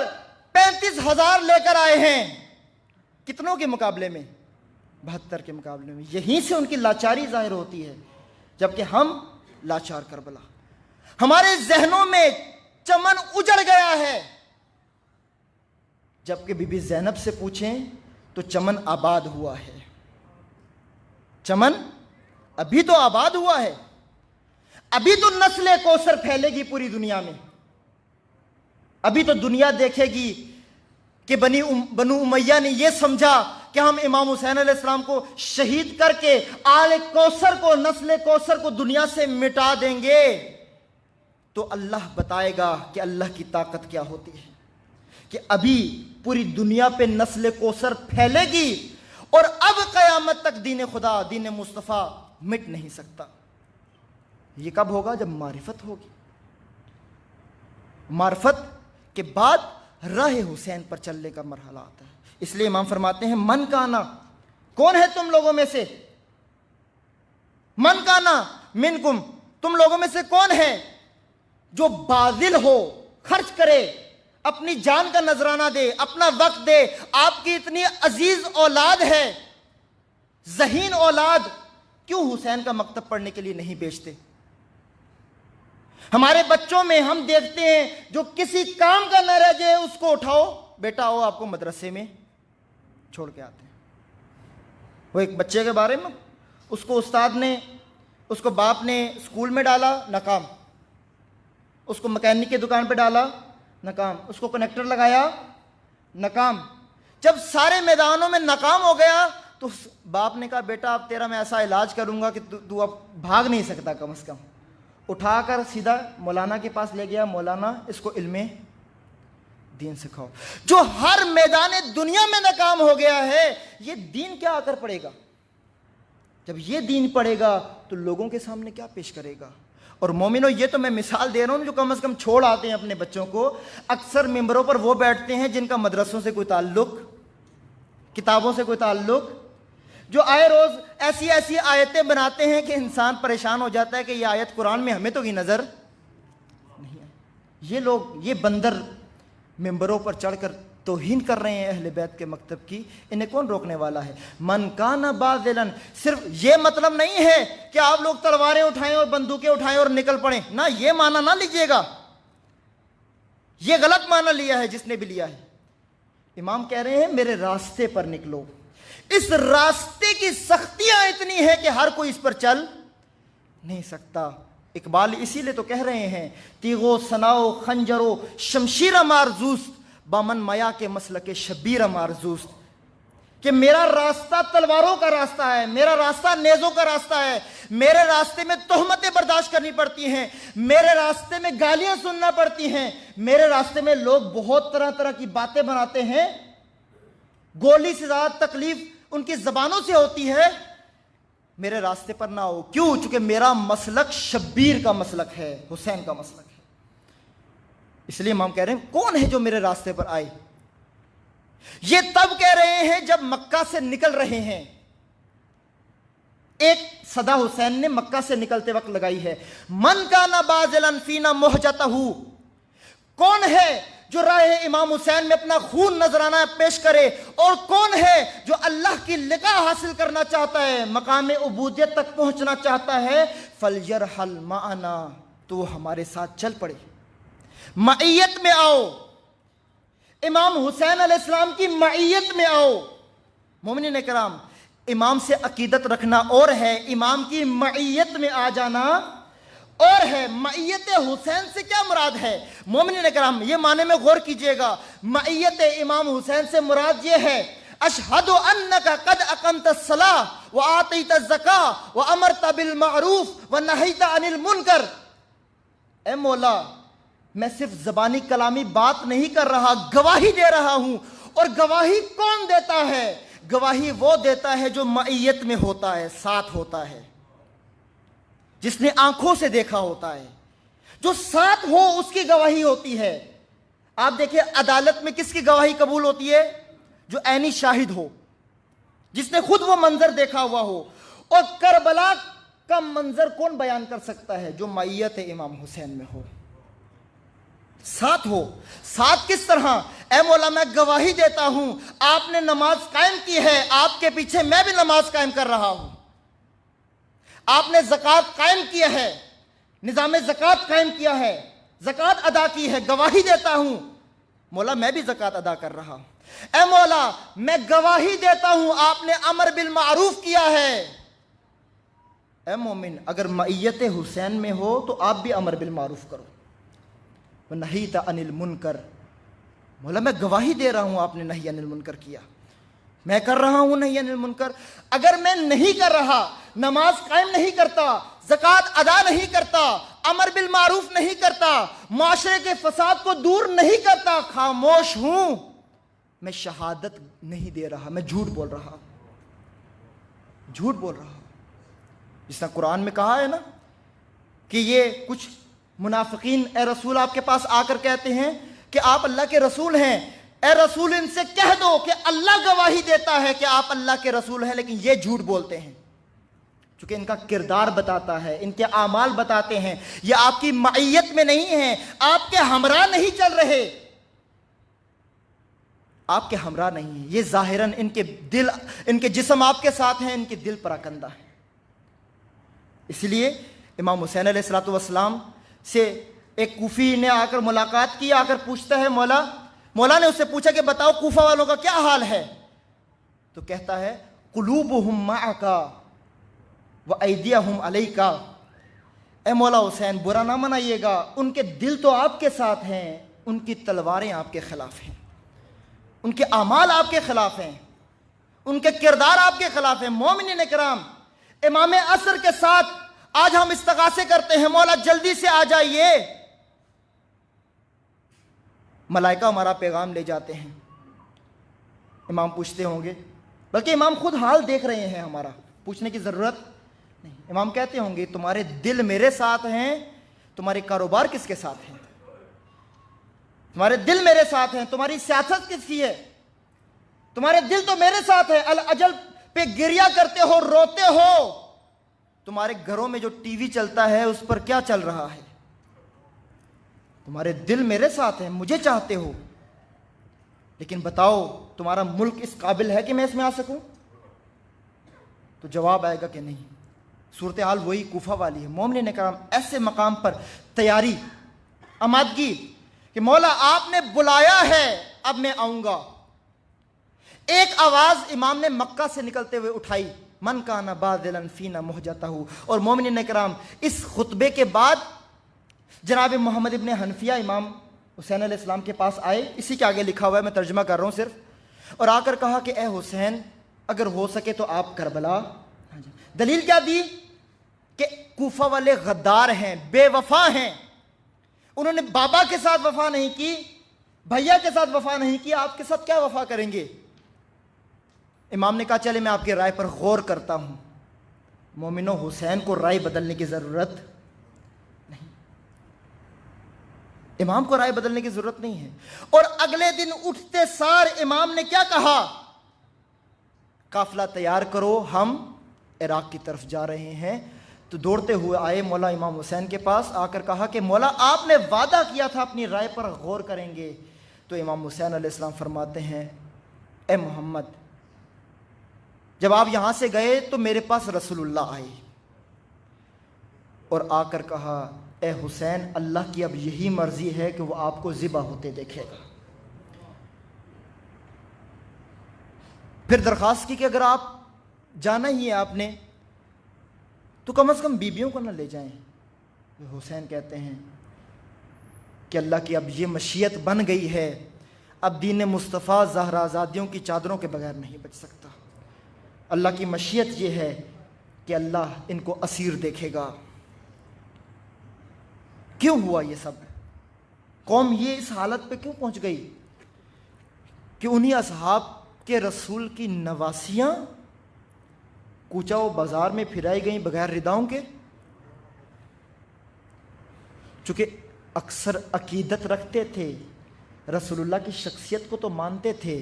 35,000 لے کر آئے ہیں، کتنوں کے مقابلے میں؟ 72 کے مقابلے میں۔ یہیں سے ان کی لاچاری ظاہر ہوتی ہے، جبکہ ہم لاچار کربلا۔ ہمارے ذہنوں میں چمن اجڑ گیا ہے، جبکہ بی بی زینب سے پوچھیں تو چمن آباد ہوا ہے۔ چمن ابھی تو آباد ہوا ہے، ابھی تو نسل کوثر پھیلے گی پوری دنیا میں، ابھی تو دنیا دیکھے گی کہ بنو امیہ نے یہ سمجھا کہ ہم امام حسین علیہ السلام کو شہید کر کے آل کوثر کو، نسل کوثر کو دنیا سے مٹا دیں گے۔ تو اللہ بتائے گا کہ اللہ کی طاقت کیا ہوتی ہے، کہ ابھی پوری دنیا پہ نسل کوثر پھیلے گی، اور اب قیامت تک دین خدا، دین مصطفیٰ مٹ نہیں سکتا۔ یہ کب ہوگا؟ جب معرفت ہوگی۔ معرفت کے بعد راہ حسین پر چلنے کا مرحلہ آتا ہے۔ اس لیے امام فرماتے ہیں، من کانا، کون ہے تم لوگوں میں سے؟ من کانا منکم، تم لوگوں میں سے کون ہے جو باذل ہو، خرچ کرے، اپنی جان کا نذرانہ دے، اپنا وقت دے۔ آپ کی اتنی عزیز اولاد ہے، ذہین اولاد، کیوں حسین کا مکتب پڑھنے کے لیے نہیں بیچتے؟ ہمارے بچوں میں ہم دیکھتے ہیں جو کسی کام کا نہ رہ جائے اس کو اٹھاؤ، بیٹا آؤ آپ کو مدرسے میں چھوڑ کے آتے ہیں۔ وہ ایک بچے کے بارے میں، اس کو استاد نے، اس کو باپ نے اسکول میں ڈالا، ناکام، اس کو مکینک کی دکان پہ ڈالا، ناکام، اس کو کنیکٹر لگایا، ناکام۔ جب سارے میدانوں میں ناکام ہو گیا تو باپ نے کہا، بیٹا اب تیرا میں ایسا علاج کروں گا کہ تو اب بھاگ نہیں سکتا، کم از کم۔ اٹھا کر سیدھا مولانا کے پاس لے گیا، مولانا اس کو علم دین سکھاؤ۔ جو ہر میدان دنیا میں ناکام ہو گیا ہے، یہ دین کیا آ کر پڑے گا؟ جب یہ دین پڑے گا تو لوگوں کے سامنے کیا پیش کرے گا؟ اور مومنو، یہ تو میں مثال دے رہا ہوں جو کم از کم چھوڑ آتے ہیں اپنے بچوں کو۔ اکثر ممبروں پر وہ بیٹھتے ہیں جن کا مدرسوں سے کوئی تعلق، کتابوں سے کوئی تعلق، جو آئے روز ایسی ایسی آیتیں بناتے ہیں کہ انسان پریشان ہو جاتا ہے کہ یہ آیت قرآن میں ہمیں تو کی نظر نہیں آئی۔ یہ لوگ، یہ بندر ممبروں پر چڑھ کر توہین کر رہے ہیں اہل بیت کے مکتب کی، انہیں کون روکنے والا ہے؟ من کان باذلاً، صرف یہ مطلب نہیں ہے کہ آپ لوگ تلواریں اٹھائیں اور بندوقیں اٹھائیں اور نکل پڑیں، نہ یہ معنی نہ لیجئے گا، یہ غلط معنی لیا ہے جس نے بھی لیا ہے۔ امام کہہ رہے ہیں میرے راستے پر نکلو، اس راستے کی سختیاں اتنی ہیں کہ ہر کوئی اس پر چل نہیں سکتا۔ اقبال اسی لیے تو کہہ رہے ہیں تیغو سناؤ خنجرو شمشیر مارزوست بامن میا کے مسلک شبیر مارزوست، کہ میرا راستہ تلواروں کا راستہ ہے، میرا راستہ نیزوں کا راستہ ہے، میرے راستے میں تہمتیں برداشت کرنی پڑتی ہیں، میرے راستے میں گالیاں سننا پڑتی ہیں، میرے راستے میں لوگ بہت طرح طرح کی باتیں بناتے ہیں، گولی سے زیادہ تکلیف ان کی زبانوں سے ہوتی ہے، میرے راستے پر نہ ہو۔ کیوں؟ چونکہ میرا مسلک شبیر کا مسلک ہے، حسین کا مسلک ہے۔ اس لیے امام کہہ رہے ہیں کون ہے جو میرے راستے پر آئے؟ یہ تب کہہ رہے ہیں جب مکہ سے نکل رہے ہیں۔ ایک صدا حسین نے مکہ سے نکلتے وقت لگائی ہے، من کان باذلاً فینا محجتہ، کون ہے جو راہ امام حسین میں اپنا خون نذرانہ پیش کرے، اور کون ہے جو اللہ کی لقاء حاصل کرنا چاہتا ہے، مقام عبودیت تک پہنچنا چاہتا ہے، فلیرحل معنا، تو ہمارے ساتھ چل پڑے، معیت میں آؤ، امام حسین علیہ السلام کی معیت میں آؤ۔ مومنین کرام، امام سے عقیدت رکھنا اور ہے، امام کی معیت میں آ جانا اور ہے۔ معیت حسین سے کیا مراد ہے؟ مومنین کرام یہ معنی میں غور کیجئے گا، معیت امام حسین سے مراد یہ ہے اشہد انک قد اقمت الصلاۃ وآتیت الزکاۃ وامرت بالمعروف ونہیت عن المنکر۔ اے مولا، میں صرف زبانی کلامی بات نہیں کر رہا، گواہی دے رہا ہوں۔ اور گواہی کون دیتا ہے؟ گواہی وہ دیتا ہے جو معیت میں ہوتا ہے، ساتھ ہوتا ہے، جس نے آنکھوں سے دیکھا ہوتا ہے، جو ساتھ ہو اس کی گواہی ہوتی ہے۔ آپ دیکھیں عدالت میں کس کی گواہی قبول ہوتی ہے؟ جو عینی شاہد ہو، جس نے خود وہ منظر دیکھا ہوا ہو۔ اور کربلا کا منظر کون بیان کر سکتا ہے؟ جو معیت امام حسین میں ہو، ساتھ ہو۔ ساتھ کس طرح؟ اے مولا میں گواہی دیتا ہوں آپ نے نماز قائم کی ہے، آپ کے پیچھے میں بھی نماز قائم کر رہا ہوں۔ آپ نے زکوٰۃ قائم کیا ہے، نظام زکوٰۃ قائم کیا ہے، زکوٰۃ ادا کی ہے، گواہی دیتا ہوں مولا میں بھی زکوٰۃ ادا کر رہا ہوں۔ اے مولا میں گواہی دیتا ہوں آپ نے امر بالمعروف کیا ہے۔ اے مومن، اگر معیت حسین میں ہو تو آپ بھی امر بالمعروف کرو، وَنَهِيتَ عَنِ الْمُنْكَرِ، مولا میں گواہی دے رہا ہوں آپ نے نہی عن المنکر کیا، میں کر رہا ہوں نہی عن المنکر۔ اگر میں نہیں کر رہا، نماز قائم نہیں کرتا، زکوٰۃ ادا نہیں کرتا، امر بالمعروف نہیں کرتا، معاشرے کے فساد کو دور نہیں کرتا، خاموش ہوں، میں شہادت نہیں دے رہا، میں جھوٹ بول رہا ہوں، جھوٹ بول رہا ہوں۔ جس طرح قرآن میں کہا ہے نا کہ یہ کچھ منافقین اے رسول آپ کے پاس آ کر کہتے ہیں کہ آپ اللہ کے رسول ہیں، اے رسول ان سے کہہ دو کہ اللہ گواہی دیتا ہے کہ آپ اللہ کے رسول ہیں، لیکن یہ جھوٹ بولتے ہیں۔ چونکہ ان کا کردار بتاتا ہے، ان کے اعمال بتاتے ہیں، یہ آپ کی معیت میں نہیں ہیں، آپ کے ہمراہ نہیں چل رہے، آپ کے ہمراہ نہیں ہیں، یہ ظاہراً ان کے جسم آپ کے ساتھ ہیں، ان کے دل پراکندہ ہیں۔ اس لیے امام حسین علیہ السلام سے ایک کوفی نے آ کر ملاقات کی، آ کر پوچھتا ہے مولا نے اس سے پوچھا کہ بتاؤ کوفہ والوں کا کیا حال ہے؟ تو کہتا ہے قلوبہم معکا وایدیہم علیکا، اے مولا حسین برا نہ منائیے گا، ان کے دل تو آپ کے ساتھ ہیں، ان کی تلواریں آپ کے خلاف ہیں، ان کے اعمال آپ کے خلاف ہیں، ان کے کردار آپ کے خلاف ہیں۔ مومنین کرام، امام عصر کے ساتھ آج ہم استغاثے کرتے ہیں، مولا جلدی سے آ جائیے، ملائکہ ہمارا پیغام لے جاتے ہیں۔ امام پوچھتے ہوں گے، بلکہ امام خود حال دیکھ رہے ہیں، ہمارا پوچھنے کی ضرورت نہیں۔ امام کہتے ہوں گے تمہارے دل میرے ساتھ ہیں، تمہارے کاروبار کس کے ساتھ ہیں؟ تمہارے دل میرے ساتھ ہیں، تمہاری سیاست کس کی ہے؟ تمہارے دل تو میرے ساتھ ہے، الاجل پہ گریہ کرتے ہو، روتے ہو، تمہارے گھروں میں جو ٹی وی چلتا ہے اس پر کیا چل رہا ہے؟ تمہارے دل میرے ساتھ ہیں، مجھے چاہتے ہو۔ لیکن بتاؤ تمہارا ملک اس قابل ہے کہ میں اس میں آ سکوں؟ تو جواب آئے گا کہ نہیں۔ صورتحال وہی کوفہ والی ہے۔ مومنین کرام ایسے مقام پر تیاری، آمادگی کہ مولا آپ نے بلایا ہے، اب میں آؤں گا۔ ایک آواز امام نے مکہ سے نکلتے ہوئے اٹھائی، من کان باذلا فینا مہجتہ۔ اور مومنین کرام اس خطبے کے بعد جناب محمد ابن حنفیہ امام حسین علیہ السلام کے پاس آئے، اسی کے آگے لکھا ہوا ہے، میں ترجمہ کر رہا ہوں صرف، اور آ کر کہا کہ اے حسین اگر ہو سکے تو آپ کربلا۔ دلیل کیا دی؟ کہ کوفہ والے غدار ہیں، بے وفا ہیں، انہوں نے بابا کے ساتھ وفا نہیں کی، بھیا کے ساتھ وفا نہیں کی، آپ کے ساتھ کیا وفا کریں گے؟ امام نے کہا چلے میں آپ کی رائے پر غور کرتا ہوں۔ مومنو، حسین کو رائے بدلنے کی ضرورت نہیں، امام کو رائے بدلنے کی ضرورت نہیں ہے۔ اور اگلے دن اٹھتے سار امام نے کیا کہا؟ قافلہ تیار کرو، ہم عراق کی طرف جا رہے ہیں۔ تو دوڑتے ہوئے آئے مولا امام حسین کے پاس، آ کر کہا کہ مولا آپ نے وعدہ کیا تھا اپنی رائے پر غور کریں گے۔ تو امام حسین علیہ السلام فرماتے ہیں، اے محمد جب آپ یہاں سے گئے تو میرے پاس رسول اللہ آئے اور آ کر کہا، اے حسین اللہ کی اب یہی مرضی ہے کہ وہ آپ کو ذبح ہوتے دیکھے گا۔ پھر درخواست کی کہ اگر آپ جانا ہی ہے آپ نے تو کم از کم بیویوں کو نہ لے جائیں۔ حسین کہتے ہیں کہ اللہ کی اب یہ مشیت بن گئی ہے، اب دین مصطفیٰ زہرا زادیوں کی چادروں کے بغیر نہیں بچ سکتا۔ اللہ کی مشیت یہ ہے کہ اللہ ان کو اسیر دیکھے گا۔ کیوں ہوا یہ سب؟ قوم یہ اس حالت پہ کیوں پہنچ گئی کہ انہی اصحاب کے رسول کی نواسیاں کوچہ و بازار میں پھرائی گئیں بغیر رداؤں کے؟ چونکہ اکثر عقیدت رکھتے تھے، رسول اللہ کی شخصیت کو تو مانتے تھے،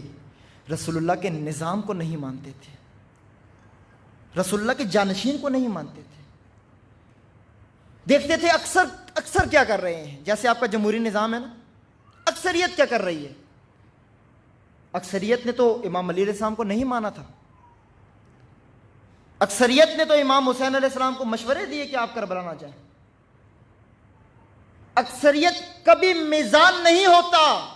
رسول اللہ کے نظام کو نہیں مانتے تھے، رسول اللہ کے جانشین کو نہیں مانتے تھے۔ دیکھتے تھے اکثر کیا کر رہے ہیں، جیسے آپ کا جمہوری نظام ہے نا، اکثریت کیا کر رہی ہے؟ اکثریت نے تو امام علی علیہ السلام کو نہیں مانا تھا، اکثریت نے تو امام حسین علیہ السلام کو مشورے دیے کہ آپ کربلا نہ جائیں۔ اکثریت کبھی میزان نہیں ہوتا،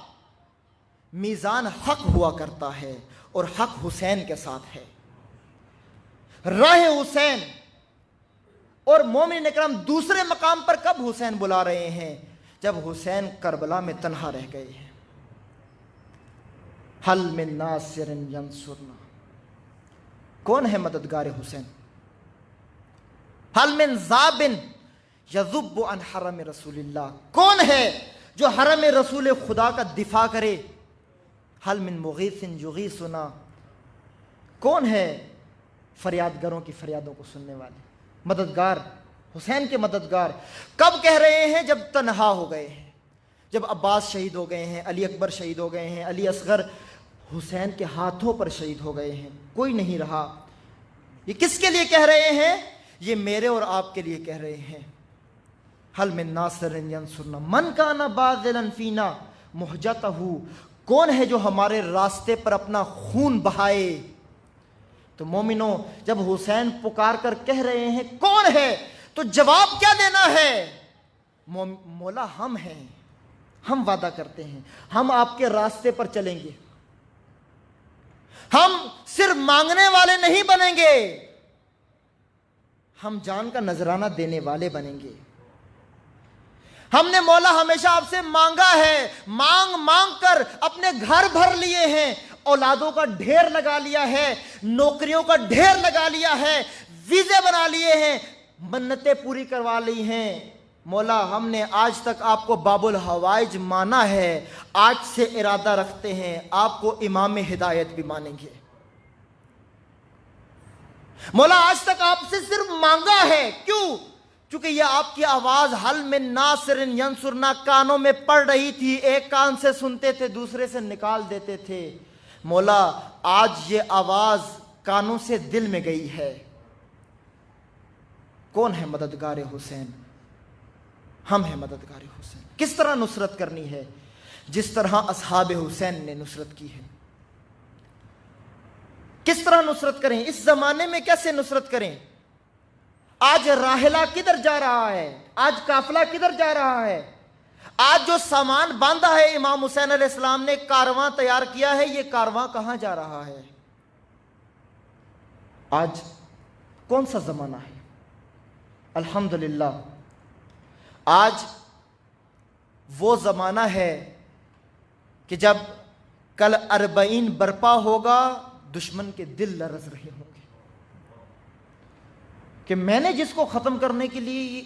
میزان حق ہوا کرتا ہے اور حق حسین کے ساتھ ہے، راہ حسین۔ اور مومن اکرام دوسرے مقام پر کب حسین بلا رہے ہیں؟ جب حسین کربلا میں تنہا رہ گئے ہیں۔ حل من ناصر ینصرنا، کون ہے مددگار حسین؟ حل من ذاب یذب عن حرم رسول اللہ، کون ہے جو حرم رسول خدا کا دفاع کرے؟ حل من مغیث یغیثنا، کون ہے فریاد گروں کی فریادوں کو سننے والے؟ مددگار، حسین کے مددگار کب کہہ رہے ہیں؟ جب تنہا ہو گئے ہیں، جب عباس شہید ہو گئے ہیں، علی اکبر شہید ہو گئے ہیں، علی اصغر حسین کے ہاتھوں پر شہید ہو گئے ہیں، کوئی نہیں رہا۔ یہ کس کے لیے کہہ رہے ہیں؟ یہ میرے اور آپ کے لیے کہہ رہے ہیں۔ حل من ناصر ینصرنا من کان باذلا فینا مہجتہ، کون ہے جو ہمارے راستے پر اپنا خون بہائے؟ تو مومنوں، جب حسین پکار کر کہہ رہے ہیں کون ہے، تو جواب کیا دینا ہے؟ مولا ہم ہیں، ہم وعدہ کرتے ہیں ہم آپ کے راستے پر چلیں گے، ہم صرف مانگنے والے نہیں بنیں گے، ہم جان کا نذرانہ دینے والے بنیں گے۔ ہم نے مولا ہمیشہ آپ سے مانگا ہے، مانگ مانگ کر اپنے گھر بھر لیے ہیں، اولادوں کا ڈھیر لگا لیا ہے، نوکریوں کا ڈھیر لگا لیا ہے، ویزے بنا لیے ہیں، منتیں پوری کروا لی ہیں۔ مولا ہم نے آج تک آپ کو باب الحوائج مانا ہے، آج سے ارادہ رکھتے ہیں آپ کو امام ہدایت بھی مانیں گے۔ مولا آج تک آپ سے صرف مانگا ہے، کیوں؟ چونکہ یہ آپ کی آواز حل من ناصر ینصرنا کانوں میں پڑ رہی تھی، ایک کان سے سنتے تھے دوسرے سے نکال دیتے تھے۔ مولا آج یہ آواز کانوں سے دل میں گئی ہے۔ کون ہے مددگار حسین؟ ہم ہیں مددگار حسین۔ کس طرح نصرت کرنی ہے؟ جس طرح اصحاب حسین نے نصرت کی ہے۔ کس طرح نصرت کریں؟ اس زمانے میں کیسے نصرت کریں؟ آج راحلہ کدھر جا رہا ہے؟ آج قافلہ کدھر جا رہا ہے؟ آج جو سامان باندھا ہے امام حسین علیہ السلام نے، کارواں تیار کیا ہے، یہ کارواں کہاں جا رہا ہے؟ آج کون سا زمانہ ہے؟ الحمدللہ آج وہ زمانہ ہے کہ جب کل 40 برپا ہوگا، دشمن کے دل لرز رہے ہوں گے کہ میں نے جس کو ختم کرنے کے لیے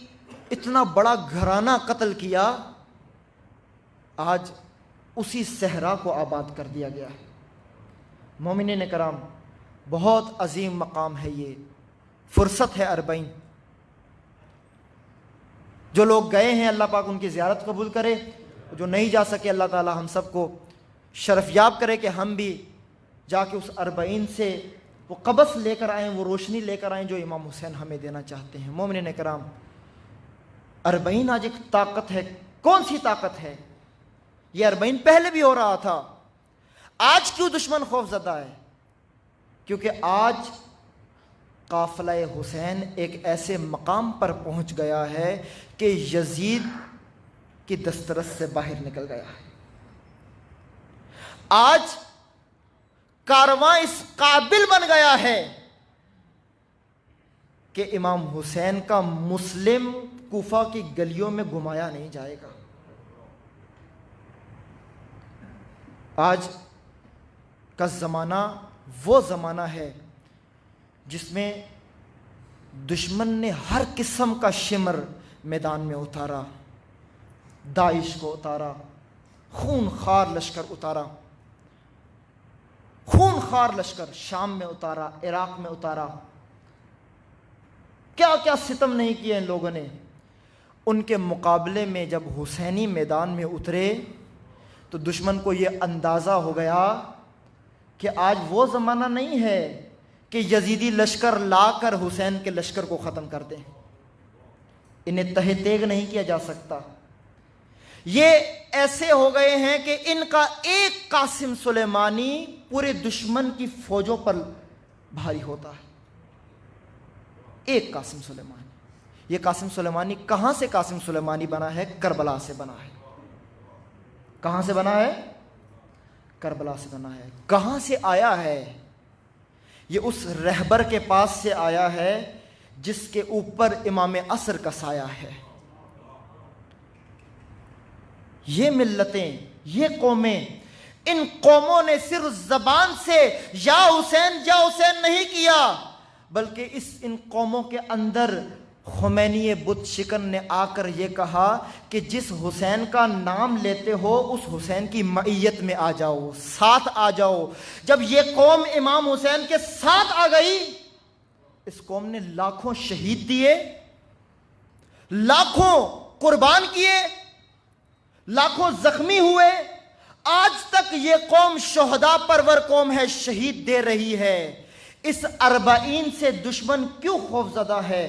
اتنا بڑا گھرانہ قتل کیا، آج اسی صحرا کو آباد کر دیا گیا ہے۔ مومنین کرام، بہت عظیم مقام ہے یہ، فرصت ہے 40۔ جو لوگ گئے ہیں اللہ پاک ان کی زیارت قبول کرے، جو نہیں جا سکے اللہ تعالی ہم سب کو شرف یاب کرے کہ ہم بھی جا کے اس 40 سے وہ قبض لے کر آئیں، وہ روشنی لے کر آئیں جو امام حسین ہمیں دینا چاہتے ہیں۔ مومنین کرام، 40 آج ایک طاقت ہے۔ کون سی طاقت ہے؟ یہ 40 پہلے بھی ہو رہا تھا۔ آج کیوں دشمن خوف زدہ ہے؟ کیونکہ آج قافلہ حسین ایک ایسے مقام پر پہنچ گیا ہے کہ یزید کی دسترس سے باہر نکل گیا ہے۔ آج کارواں اس قابل بن گیا ہے کہ امام حسین کا مسلم کوفہ کی گلیوں میں گھمایا نہیں جائے گا۔ آج کا زمانہ وہ زمانہ ہے جس میں دشمن نے ہر قسم کا شمر میدان میں اتارا، داعش کو اتارا، خون خار لشکر اتارا، خون خار لشکر شام میں اتارا، عراق میں اتارا، کیا کیا ستم نہیں کیے ان لوگوں نے۔ ان کے مقابلے میں جب حسینی میدان میں اترے تو دشمن کو یہ اندازہ ہو گیا کہ آج وہ زمانہ نہیں ہے کہ یزیدی لشکر لا کر حسین کے لشکر کو ختم کر دیں۔ انہیں تہ تیگ نہیں کیا جا سکتا۔ یہ ایسے ہو گئے ہیں کہ ان کا ایک قاسم سلیمانی پورے دشمن کی فوجوں پر بھاری ہوتا ہے۔ ایک قاسم سلیمانی۔ یہ قاسم سلیمانی کہاں سے قاسم سلیمانی بنا ہے؟ کربلا سے بنا ہے۔ کہاں سے بنا ہے؟ کربلا سے بنا ہے۔ کہاں سے آیا ہے؟ یہ اس رہبر کے پاس سے آیا ہے جس کے اوپر امام عصر کا سایہ ہے۔ یہ ملتیں، یہ قومیں، ان قوموں نے صرف زبان سے یا حسین نہیں کیا، بلکہ ان قوموں کے اندر خمینی بت شکن نے آ کر یہ کہا کہ جس حسین کا نام لیتے ہو اس حسین کی معیت میں آ جاؤ، ساتھ آ جاؤ۔ جب یہ قوم امام حسین کے ساتھ آ گئی، اس قوم نے لاکھوں شہید دیے، لاکھوں قربان کیے، لاکھوں زخمی ہوئے۔ آج تک یہ قوم شہداء پرور قوم ہے، شہید دے رہی ہے۔ اس 40 سے دشمن کیوں خوف زدہ ہے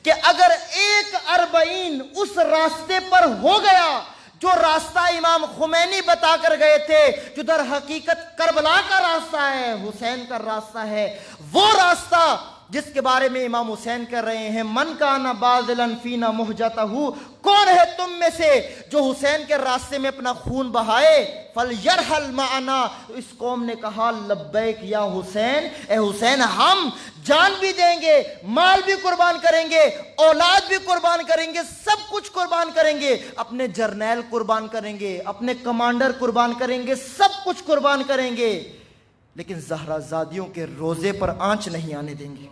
کہ اگر ایک 40 اس راستے پر ہو گیا جو راستہ امام خمینی بتا کر گئے تھے، جو در حقیقت کربلا کا راستہ ہے، حسین کا راستہ ہے، وہ راستہ جس کے بارے میں امام حسین کہہ رہے ہیں من کان باذلا فینا مہجتہ، کون ہے تم میں سے جو حسین کے راستے میں اپنا خون بہائے؟ فلیرحل معنا، اس قوم نے کہا لبیک یا حسین، اے حسین ہم جان بھی دیں گے، مال بھی قربان کریں گے، اولاد بھی قربان کریں گے، سب کچھ قربان کریں گے، اپنے جرنیل قربان کریں گے، اپنے کمانڈر قربان کریں گے، سب کچھ قربان کریں گے، لیکن زہرا زادیوں کے روزے پر آنچ نہیں آنے دیں گے۔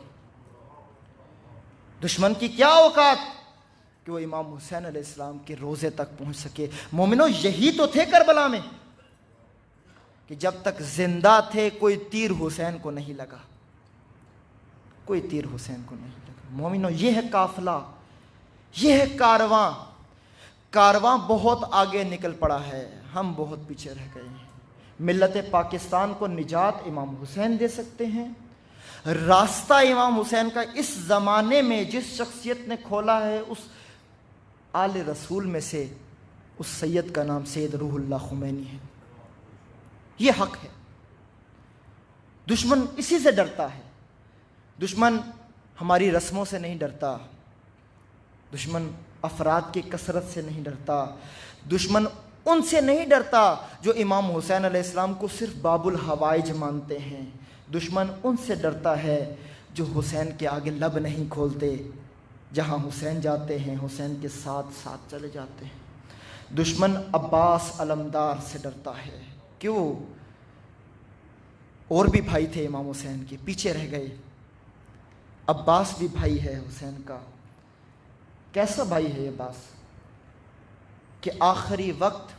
دشمن کی کیا اوقات کہ وہ امام حسین علیہ السلام کے روزے تک پہنچ سکے۔ مومنو، یہی تو تھے کربلا میں کہ جب تک زندہ تھے کوئی تیر حسین کو نہیں لگا، کوئی تیر حسین کو نہیں لگا۔ مومنو، یہ ہے قافلہ، یہ ہے کارواں۔ کارواں بہت آگے نکل پڑا ہے، ہم بہت پیچھے رہ گئے ہیں۔ ملت پاکستان کو نجات امام حسین دے سکتے ہیں۔ راستہ امام حسین کا اس زمانے میں جس شخصیت نے کھولا ہے، اس آل رسول میں سے اس سید کا نام سید روح اللہ خمینی ہے۔ یہ حق ہے۔ دشمن اسی سے ڈرتا ہے۔ دشمن ہماری رسموں سے نہیں ڈرتا، دشمن افراد کی کثرت سے نہیں ڈرتا، دشمن ان سے نہیں ڈرتا جو امام حسین علیہ السلام کو صرف باب الحوائج مانتے ہیں۔ دشمن ان سے ڈرتا ہے جو حسین کے آگے لب نہیں کھولتے، جہاں حسین جاتے ہیں حسین کے ساتھ ساتھ چلے جاتے ہیں۔ دشمن عباس علمدار سے ڈرتا ہے۔ کیوں؟ اور بھی بھائی تھے امام حسین کے، پیچھے رہ گئے۔ عباس بھی بھائی ہے حسین کا۔ کیسا بھائی ہے عباس کہ آخری وقت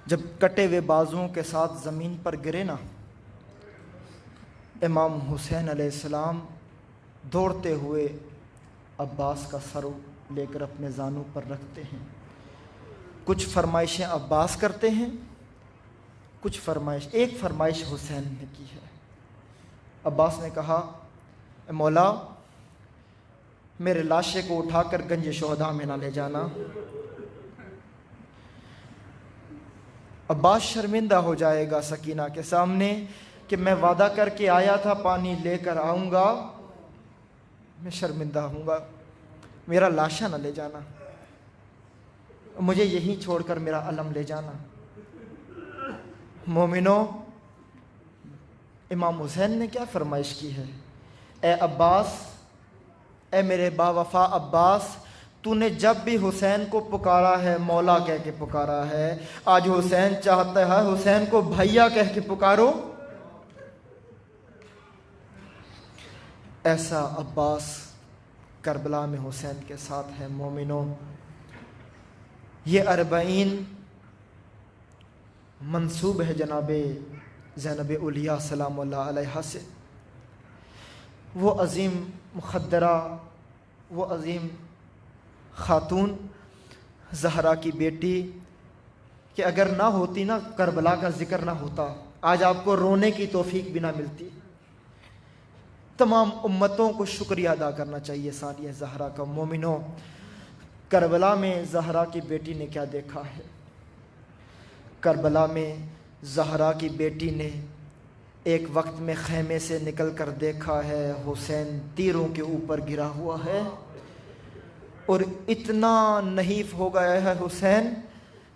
جب کٹے ہوئے بازوؤں کے ساتھ زمین پر گرے نا، امام حسین علیہ السلام دوڑتے ہوئے عباس کا سر لے کر اپنے زانوں پر رکھتے ہیں۔ کچھ فرمائشیں عباس کرتے ہیں، ایک فرمائش حسین نے کی ہے۔ عباس نے کہا، اے مولا میرے لاشے کو اٹھا کر گنج شہداء میں نہ لے جانا۔ عباس شرمندہ ہو جائے گا سکینہ کے سامنے کہ میں وعدہ کر کے آیا تھا پانی لے کر آؤں گا، میں شرمندہ ہوں گا، میرا لاشا نہ لے جانا، مجھے یہیں چھوڑ کر میرا علم لے جانا۔ مومنو، امام حسین نے کیا فرمائش کی ہے؟ اے عباس، اے میرے با وفا عباس، تو نے جب بھی حسین کو پکارا ہے مولا کہہ کے پکارا ہے، آج حسین چاہتا ہے حسین کو بھیا کہہ کے پکارو۔ ایسا عباس کربلا میں حسین کے ساتھ ہے۔ مومنوں، یہ 40 منسوب ہے جناب زینب اولیاء سلام اللہ علیہا سے۔ وہ عظیم مخدرہ، وہ عظیم خاتون زہرا کی بیٹی کہ اگر نہ ہوتی نا کربلا کا ذکر نہ ہوتا، آج آپ کو رونے کی توفیق بھی نہ ملتی۔ تمام امتوں کو شکریہ ادا کرنا چاہیے ثانیہ زہرا کا۔ مومنوں، کربلا میں زہرا کی بیٹی نے کیا دیکھا ہے؟ کربلا میں زہرا کی بیٹی نے ایک وقت میں خیمے سے نکل کر دیکھا ہے حسین تیروں کے اوپر گرا ہوا ہے، اور اتنا نحیف ہو گیا ہے حسین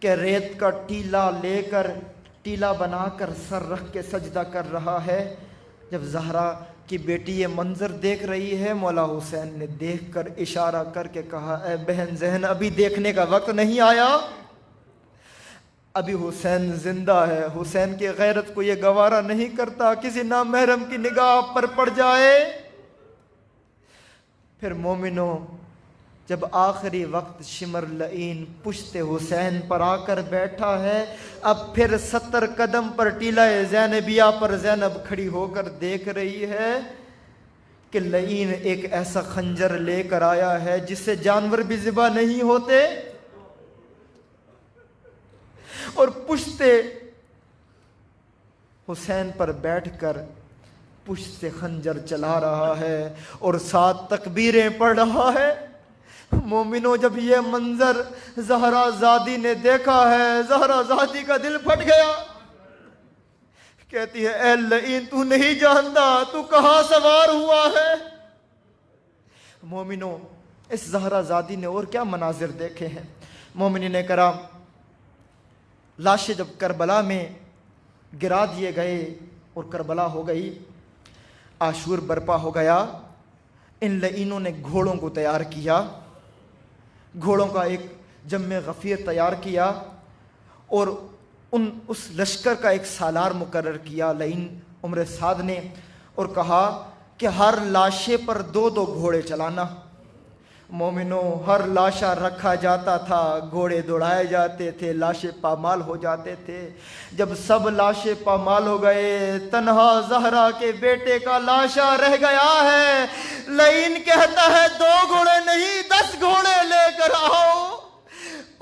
کہ ریت کا ٹیلا لے کر، ٹیلا بنا کر سر رکھ کے سجدہ کر رہا ہے۔ جب زہرا کی بیٹی یہ منظر دیکھ رہی ہے، مولا حسین نے دیکھ کر اشارہ کر کے کہا، اے بہن زین، ابھی دیکھنے کا وقت نہیں آیا، ابھی حسین زندہ ہے۔ حسین کی غیرت کو یہ گوارا نہیں کرتا کسی نامحرم کی نگاہ پر پڑ جائے۔ پھر مومنوں، جب آخری وقت شمر لعین پشت حسین پر آ کر بیٹھا ہے، اب پھر 70 قدم پر ٹیلہ زینبیہ پر زینب کھڑی ہو کر دیکھ رہی ہے کہ لعین ایک ایسا خنجر لے کر آیا ہے جس سے جانور بھی ذبح نہیں ہوتے، اور پشت حسین پر بیٹھ کر پشت سے خنجر چلا رہا ہے اور 7 تکبیریں پڑھ رہا ہے۔ مومنوں، جب یہ منظر زہرا زادی نے دیکھا ہے، زہرا زادی کا دل پھٹ گیا۔ کہتی ہے، اے لعین، تو نہیں جانتا تو کہاں سوار ہوا ہے۔ مومنوں، اس زہرا زادی نے اور کیا مناظر دیکھے ہیں۔ مومنین کرام، لاشیں جب کربلا میں گرا دیے گئے اور کربلا ہو گئی، عاشور برپا ہو گیا، ان لعینوں نے گھوڑوں کو تیار کیا، گھوڑوں کا ایک جمع غفیر تیار کیا اور اس لشکر کا ایک سالار مقرر کیا لعین عمر سعد نے، اور کہا کہ ہر لاشے پر 2 گھوڑے چلانا۔ مومنوں، ہر لاشا رکھا جاتا تھا، گھوڑے دوڑائے جاتے تھے، لاشیں پامال ہو جاتے تھے۔ جب سب لاشیں پامال ہو گئے، تنہا زہرا کے بیٹے کا لاشا رہ گیا ہے۔ لعین کہتا ہے 2 گھوڑے نہیں 10 گھوڑے لے کر آؤ۔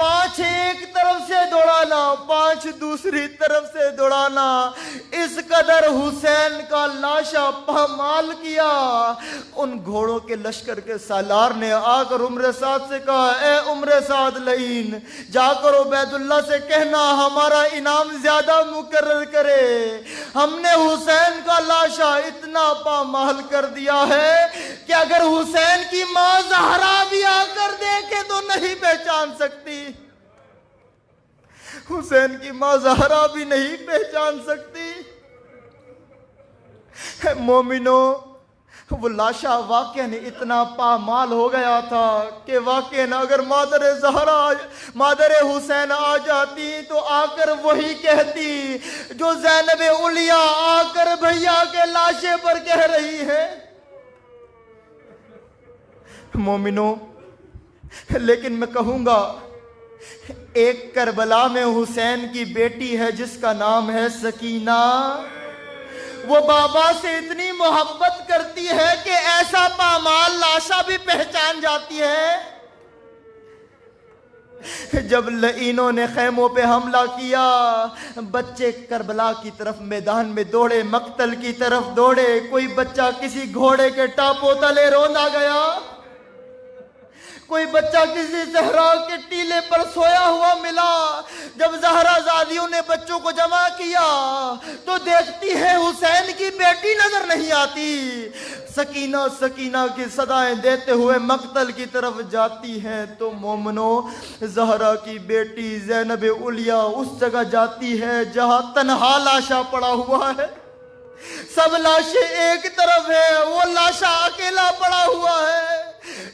5 ایک طرف سے دوڑانا، 5 دوسری طرف سے دوڑانا، اس قدر حسین کا لاشا پامال کیا۔ ان گھوڑوں کے لشکر کے سالار نے آ کر عمر سعد سے کہا، اے عمر سعد لعین، جا کر عبید اللہ سے کہنا ہمارا انعام زیادہ مقرر کرے، ہم نے حسین کا لاشا اتنا پامال کر دیا ہے کہ اگر حسین کی ماں زہرا بھی آ کر دیکھے تو نہیں پہچان سکتی، حسین کی ماں زہرا بھی نہیں پہچان سکتی۔ مومنو، وہ لاشا واقعاً اتنا پامال ہو گیا تھا کہ واقعاً اگر مادر زہرا، مادر حسین آ جاتی تو آ کر وہی کہتی جو زینب علیہ آ کر بھیا کے لاشے پر کہہ رہی ہے۔ مومنو، لیکن میں کہوں گا ایک کربلا میں حسین کی بیٹی ہے جس کا نام ہے سکینہ، وہ بابا سے اتنی محبت کرتی ہے کہ ایسا پامال لاشا بھی پہچان جاتی ہے۔ جب لعینوں نے خیموں پہ حملہ کیا، بچے کربلا کی طرف میدان میں دوڑے، مقتل کی طرف دوڑے، کوئی بچہ کسی گھوڑے کے ٹاپوں تلے روندا گیا، کوئی بچہ کسی صحرا کے ٹیلے پر سویا ہوا ملا۔ جب زہرا زادیوں نے بچوں کو جمع کیا تو دیکھتی ہے حسین کی بیٹی نظر نہیں آتی۔ سکینہ سکینہ کی صدائیں دیتے ہوئے مقتل کی طرف جاتی ہیں تو مومنو، زہرا کی بیٹی زینب علیہ اس جگہ جاتی ہے جہاں تنہا لاشا پڑا ہوا ہے، سب لاشیں ایک طرف ہے، وہ لاشا اکیلا پڑا ہوا ہے۔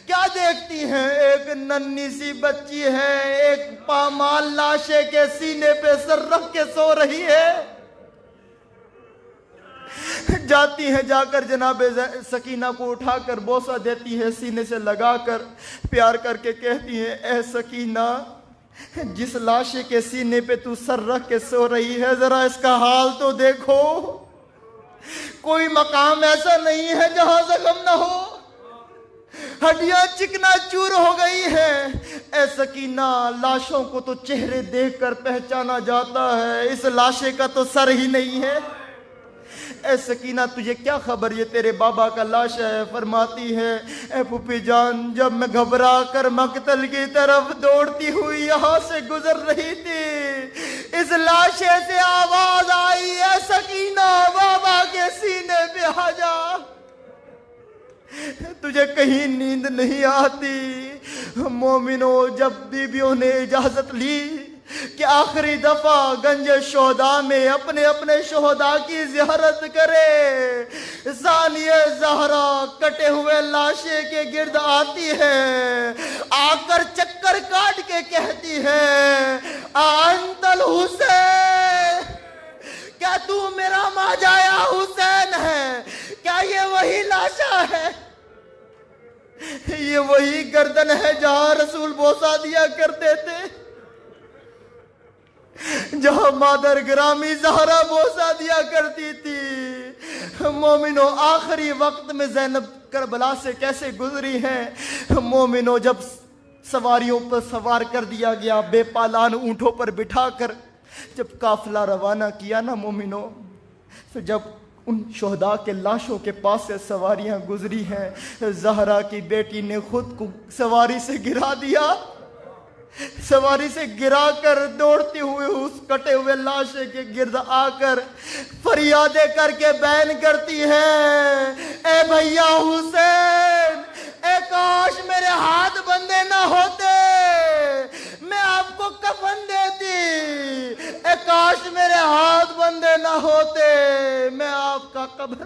کیا دیکھتی ہیں؟ ایک ننھی سی بچی ہے، ایک پامال لاشے کے سینے پہ سر رکھ کے سو رہی ہے۔ جاتی ہے، جا کر جناب سکینہ کو اٹھا کر بوسہ دیتی ہے، سینے سے لگا کر پیار کر کے کہتی ہے، اے سکینہ، جس لاشے کے سینے پہ تو سر رکھ کے سو رہی ہے ذرا اس کا حال تو دیکھو، کوئی مقام ایسا نہیں ہے جہاں زخم نہ ہو، ہڈیاں چکنا چور ہو گئی ہیں۔ اے سکینہ، لاشوں کو تو چہرے دیکھ کر پہچانا جاتا ہے، اس لاشے کا تو سر ہی نہیں ہے۔ اے سکینہ، تجھے کیا خبر یہ تیرے بابا کا لاشا ہے؟ فرماتی ہے، اے پھوپھی جان، جب میں گھبرا کر مقتل کی طرف دوڑتی ہوئی یہاں سے گزر رہی تھی، اس لاشے سے آواز آئی، اے سکینہ، بابا کے سینے پہ آ جا۔ تجھے کہیں نیند نہیں آتی؟ مومنو، جب بیویوں نے اجازت لی کہ آخری دفعہ گنج شہداء میں اپنے اپنے شہداء کی زیارت کرے، ثانیہ زہرا کٹے ہوئے لاشے کے گرد آتی ہے، آ کر چکر کاٹ کے کہتی ہے، انت الحسین، کیا تو میرا ماجایا حسین ہے؟ کیا یہ وہی لاشا ہے؟ یہ وہی گردن ہے جہاں رسول بوسہ دیا کرتے تھے، جہاں مادر گرامی زہرا بوسہ دیا کرتی تھی۔ مومنو، آخری وقت میں زینب کربلا سے کیسے گزری ہیں؟ مومنو، جب سواریوں پر سوار کر دیا گیا، بے پالان اونٹوں پر بٹھا کر جب قافلہ روانہ کیا نا مومنو، تو جب ان شہداء کے لاشوں کے پاس سے سواریاں گزری ہیں، زہرا کی بیٹی نے خود کو سواری سے گرا دیا، سواری سے گرا کر دوڑتے ہوئے اس کٹے ہوئے لاشے کے گرد آ کر فریادیں کر کے بیان کرتی ہے، اے بھیا حسین، اے کاش میرے ہاتھ بندھے نہ ہوتے، میں آپ کو کفن دیتی، اے کاش میرے ہاتھ بندھے نہ ہوتے، میں آپ کا قبر۔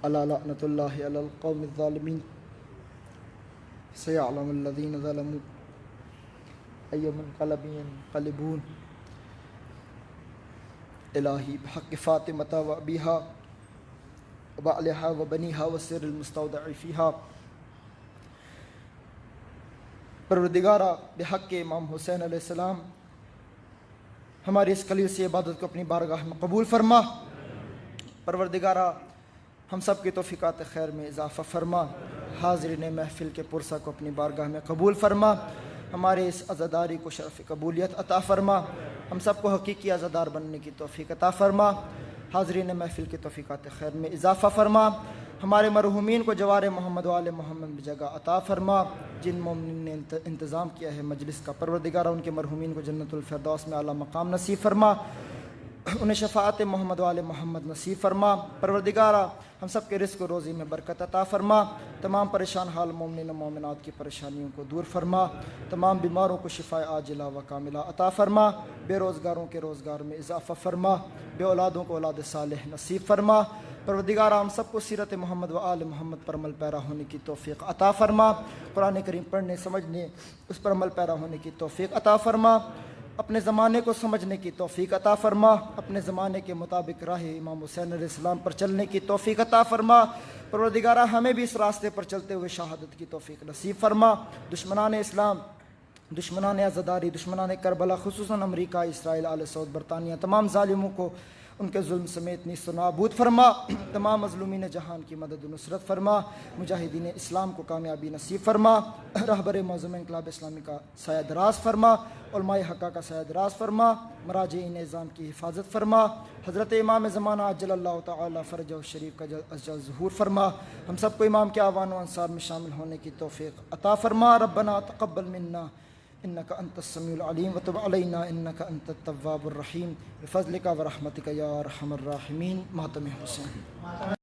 الا لعنت اللہ علی القوم الظالمین، سیعلم الذین ظلموا ای منقلب ینقلبون۔ الہی بحق فاطمہ و ابیہا و بعلہا و بنیہا و سر المستودع فیہا، پروردگارہ بحق امام حسین علیہ السلام ہماری اس قلیل سی عبادت کو اپنی بارگاہ میں قبول فرما۔ پروردگارہ ہم سب کی توفیقات خیر میں اضافہ فرما، حاضرین محفل کے پرسہ کو اپنی بارگاہ میں قبول فرما، ہمارے اس عزاداری کو شرف قبولیت عطا فرما، ہم سب کو حقیقی عزادار بننے کی توفیق عطا فرما، حاضرین محفل کے توفیقات خیر میں اضافہ فرما، ہمارے مرحومین کو جوار محمد و آل محمد جگہ عطا فرما، جن مومنین نے انتظام کیا ہے مجلس کا، پروردگارہ ان کے مرحومین کو جنت الفردوس میں اعلیٰ مقام نصیب فرما، انہیں شفاعت محمد و آل محمد نصیب فرما، پروردگارہ ہم سب کے رزق و روزی میں برکت عطا فرما، تمام پریشان حال مومنین و مومنات کی پریشانیوں کو دور فرما، تمام بیماروں کو شفاء عاجلہ و کاملہ عطا فرما، بے روزگاروں کے روزگار میں اضافہ فرما، بے اولادوں کو اولاد صالح نصیب فرما، پروردگارہ ہم سب کو سیرت محمد و آل محمد پر عمل پیرا ہونے کی توفیق عطا فرما، قرآن کریم پڑھنے سمجھنے اس پر عمل پیرا ہونے کی توفیق عطا فرما، اپنے زمانے کو سمجھنے کی توفیق عطا فرما، اپنے زمانے کے مطابق راہ امام حسین علیہ السلام پر چلنے کی توفیق عطا فرما، پروردگارہ ہمیں بھی اس راستے پر چلتے ہوئے شہادت کی توفیق نصیب فرما، دشمنان اسلام، دشمنان عزاداری، دشمنان کربلا، خصوصاً امریکہ، اسرائیل، آل سعود، برطانیہ، تمام ظالموں کو ان کے ظلم سمیت نیست و نابود فرما، تمام مظلومین جہان کی مدد و نصرت فرما، مجاہدین اسلام کو کامیابی نصیب فرما، رہبر معظم انقلاب اسلامی کا سایہ دراز فرما، علماء حقہ کا سایہ دراز فرما، مراجعین نظام کی حفاظت فرما، حضرت امام زمانہ عجل اللہ تعالی فرجہ الشریف کا ازجل ظہور فرما، ہم سب کو امام کے اعوان و انصار میں شامل ہونے کی توفیق عطا فرما، ربنا تقبل منا انك انت السميع العليم وتب علينا انك انت التواب الرحيم بفضلك ورحمتك يا ارحم الراحمين۔ ماتم حسین۔